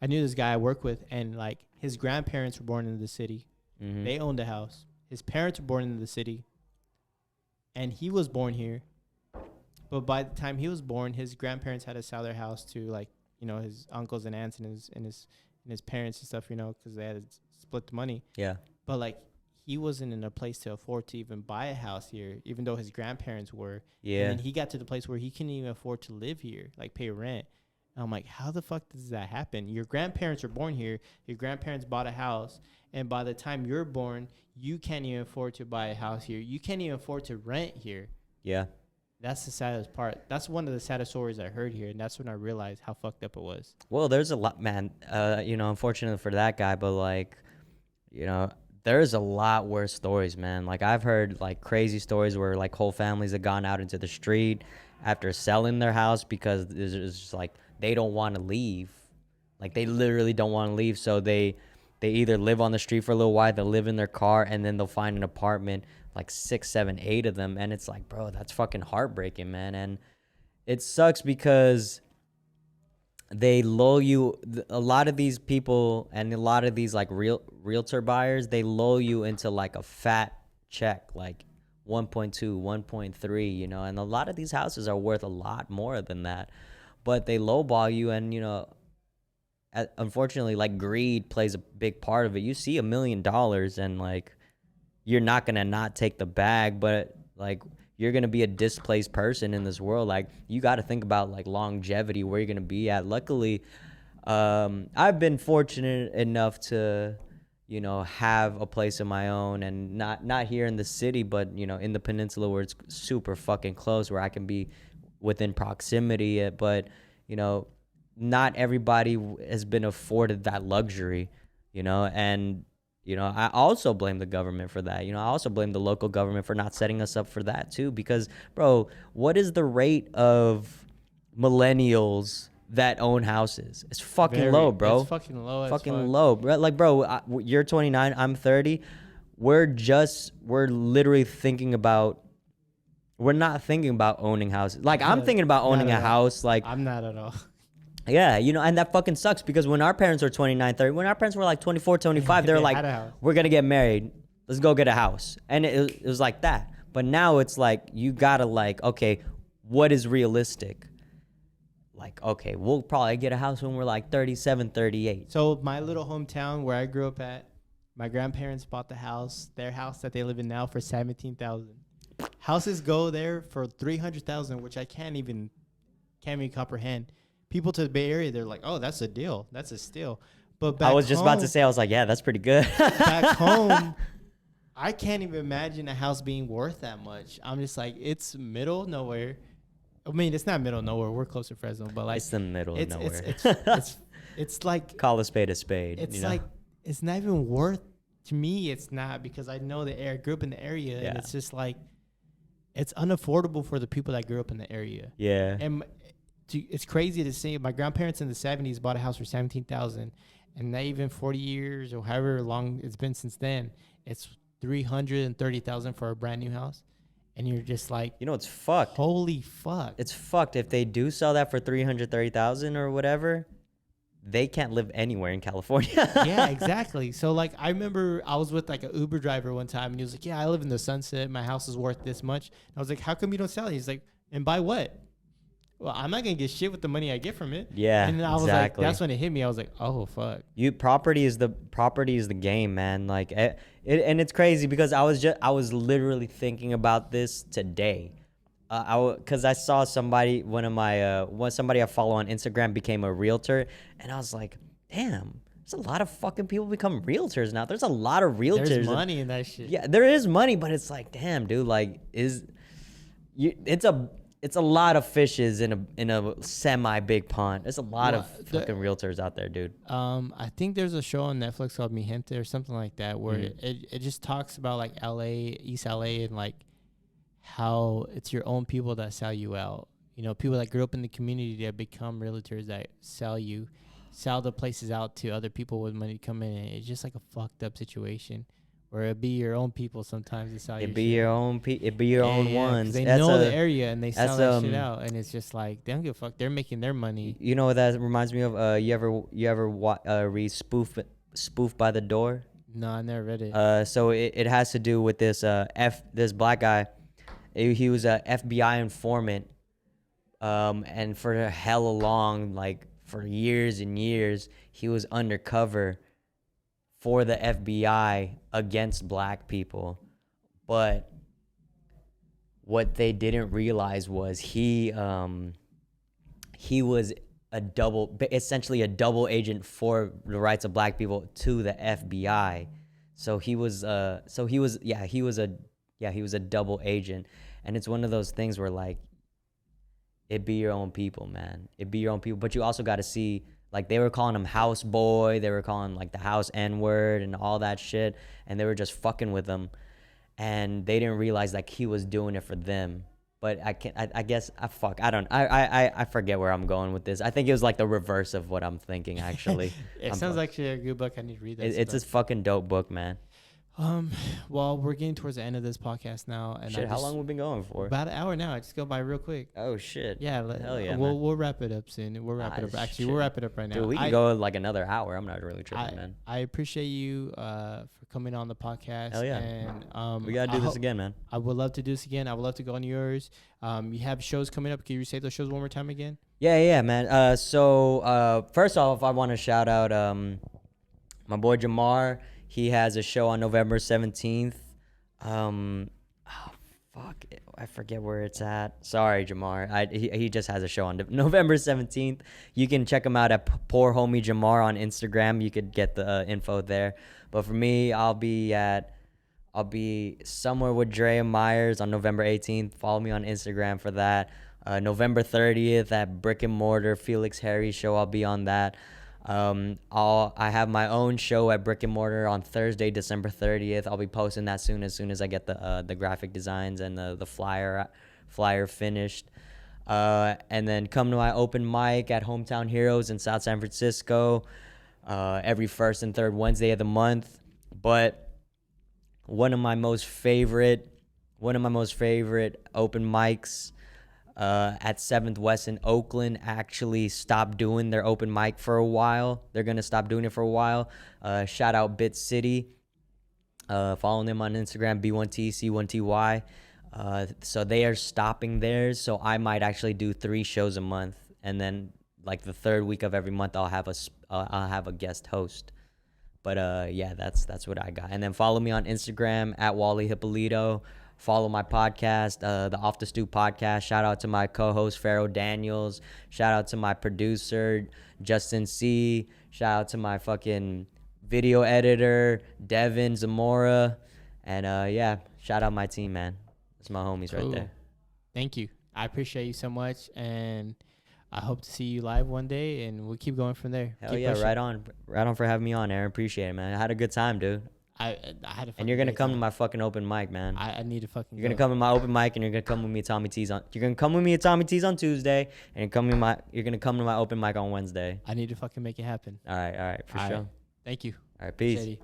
Speaker 1: I knew this guy I work with, and like his grandparents were born in the city. Mm-hmm. They owned a house. His parents were born in the city, and he was born here. But by the time he was born, his grandparents had to sell their house to like, his uncles and aunts and his parents and stuff, because they had to split the money. Yeah. But like he wasn't in a place to afford to even buy a house here, even though his grandparents were. Yeah. And then he got to the place where he couldn't even afford to live here, like pay rent. I'm like, how the fuck does that happen? Your grandparents were born here. Your grandparents bought a house. And by the time you're born, you can't even afford to buy a house here. You can't even afford to rent here.
Speaker 2: Yeah.
Speaker 1: That's the saddest part. That's one of the saddest stories I heard here. And that's when I realized how fucked up it was.
Speaker 2: Well, there's a lot, man. Unfortunately for that guy, but like, there's a lot worse stories, man. Like I've heard like crazy stories where like whole families have gone out into the street after selling their house because it's just like they don't want to leave. Like they literally don't want to leave, so they either live on the street for a little while, they'll live in their car, and then they'll find an apartment, like 6, 7, 8 of them, and it's like, bro, that's fucking heartbreaking, man. And it sucks because they lull you. A lot of these people and a lot of these like realtor buyers, they lull you into like a fat check, like 1.2, 1.3, and a lot of these houses are worth a lot more than that, but they lowball you. And unfortunately, like greed plays a big part of it. You see $1 million and like you're not gonna not take the bag, but like you're gonna be a displaced person in this world. Like you got to think about like longevity, where you're gonna be at. Luckily, I've been fortunate enough to have a place of my own, and not here in the city, but in the peninsula where it's super fucking close, where I can be within proximity. But not everybody has been afforded that luxury, and I also blame the government for that. I also blame the local government for not setting us up for that too, because bro, what is the rate of millennials that own houses? It's fucking low, bro.
Speaker 1: It's fucking low as
Speaker 2: fucking
Speaker 1: fuck.
Speaker 2: low, bro. Like, bro, you're 29, I'm 30. We're literally thinking about, we're not thinking about owning houses. Like, I'm thinking about owning a house. Like,
Speaker 1: I'm not at all.
Speaker 2: Yeah, and that fucking sucks, because when our parents were 29, 30, when our parents were like 24, 25, they were like, we're going to get married. Let's go get a house. And it was like that. But now it's like, you got to like, okay, what is realistic? Like, okay, we'll probably get a house when we're like 37, 38.
Speaker 1: So my little hometown where I grew up at, my grandparents bought their house that they live in now, for $17,000. Houses go there for $300,000, which I can't even comprehend. People to the Bay Area, they're like, "Oh, that's a deal. That's a steal." But back
Speaker 2: I was just about to say, I was like, "Yeah, that's pretty good."
Speaker 1: Back home, I can't even imagine a house being worth that much. I'm just like, it's middle of nowhere. I mean, it's not middle of nowhere. We're close to Fresno, but like,
Speaker 2: it's the middle of nowhere.
Speaker 1: It's like,
Speaker 2: call a spade a spade.
Speaker 1: It's like, it's not even worth, to me. It's not, because I know the area. Grew up in the area, and it's just like, it's unaffordable for the people that grew up in the area.
Speaker 2: Yeah.
Speaker 1: And it's crazy to see. My grandparents in the 70s bought a house for $17,000, and not even 40 years or however long it's been since then, it's $330,000 for a brand new house. And you're just like,
Speaker 2: it's fucked.
Speaker 1: Holy fuck!
Speaker 2: It's fucked. If they do sell that for $330,000 or whatever, they can't live anywhere in California.
Speaker 1: Yeah, exactly. So like, I remember I was with like an Uber driver one time, and he was like, "Yeah, I live in the Sunset. My house is worth this much." And I was like, "How come you don't sell it?" He's like, "And buy what?" Well, I'm not gonna get shit with the money I get from it.
Speaker 2: Yeah,
Speaker 1: and I was like, that's when it hit me. I was like, oh fuck.
Speaker 2: Property is the game, man. Like and it's crazy, because I was literally thinking about this today. Because I saw somebody, somebody I follow on Instagram became a realtor, and I was like, damn, there's a lot of fucking people become realtors now. There's a lot of realtors.
Speaker 1: There's money in that shit.
Speaker 2: Yeah, there is money, but it's like, damn, dude, like it's a lot of fishes in a semi big pond. There's a lot of fucking realtors out there, dude.
Speaker 1: I think there's a show on Netflix called Mi Gente or something like that, where it just talks about like LA, East LA, and like how it's your own people that sell you out. People that grew up in the community that become realtors that sell the places out to other people with money to come in. And it's just like a fucked up situation. Or it'd be your own people sometimes to sell. It'd be your own
Speaker 2: ones.
Speaker 1: They know the area and they sell that shit out, and it's just like, they don't give a fuck. They're making their money.
Speaker 2: You know what that reminds me of? You ever read Spoof by the Door?
Speaker 1: No, I never read it.
Speaker 2: So it has to do with this this black guy. He was a FBI informant, and for hella long, like for years and years, he was undercover for the FBI against black people. But what they didn't realize was he was essentially a double agent for the rights of black people to the FBI. So he was a double agent. And it's one of those things where like it be your own people, man. It be your own people. But you also got to see, like, they were calling him house boy, they were calling like the house N-word and all that shit, and they were just fucking with him, and they didn't realize like he was doing it for them. But I forget where I'm going with this. I think it was like the reverse of what I'm thinking, actually.
Speaker 1: It sounds like a good book. I need to read that.
Speaker 2: It's a fucking dope book, man.
Speaker 1: Well, we're getting towards the end of this podcast now, and
Speaker 2: Shit, how long we been going for?
Speaker 1: About an hour now. It just go by real quick.
Speaker 2: Oh shit.
Speaker 1: Yeah,
Speaker 2: hell yeah.
Speaker 1: We'll wrap it up soon. We'll wrap it up. Actually, we'll wrap it up right now.
Speaker 2: Dude, we can go like another hour. I'm not really tripping, man.
Speaker 1: I appreciate you for coming on the podcast.
Speaker 2: Hell yeah.
Speaker 1: And
Speaker 2: we gotta do this again, man.
Speaker 1: I would love to do this again. I would love to go on yours. You have shows coming up. Can you say those shows one more time again?
Speaker 2: Yeah, man. So first off, I want to shout out my boy Jamar. He has a show on November 17th. I forget where it's at. Sorry, Jamar. He just has a show on November 17th. You can check him out at Poor Homie Jamar on Instagram. You could get the info there. But for me, I'll be somewhere with Drea Myers on November 18th. Follow me on Instagram for that. November 30th at Brick and Mortar Felix Harry show. I'll be on that. I have my own show at Brick and Mortar on Thursday, December 30th. I'll be posting that soon as I get the graphic designs and the flyer finished. And then come to my open mic at Hometown Heroes in South San Francisco every first and third Wednesday of the month. But one of my most favorite open mics at 7th West in Oakland actually stopped doing their open mic for a while. They're going to stop doing it for a while. Shout out Bit City. Follow them on Instagram, B1TC1TY. So they are stopping theirs. So I might actually do 3 shows a month. And then like the third week of every month, I'll have a guest host. But yeah, that's what I got. And then follow me on Instagram at Wally Hipolito. Follow my podcast, the Off the Stoop podcast. Shout out to my co-host, Pharaoh Daniels. Shout out to my producer, Justin C. Shout out to my fucking video editor, Devin Zamora. And yeah, shout out my team, man. That's my homies right there.
Speaker 1: Thank you. I appreciate you so much. And I hope to see you live one day. And we'll keep going from there.
Speaker 2: Hell yeah, pushing. Right on for having me on, Aaron. Appreciate it, man. I had a good time, dude.
Speaker 1: I had a
Speaker 2: and you're gonna come to my fucking open mic, man.
Speaker 1: I need to fucking.
Speaker 2: You're gonna come to my open mic, and you're gonna come with me at Tommy T's on. You're gonna come with me at Tommy T's on Tuesday, and you're gonna come to my open mic on Wednesday.
Speaker 1: I need to fucking make it happen.
Speaker 2: All right, for sure.
Speaker 1: Thank you.
Speaker 2: All right, peace.
Speaker 1: Shady.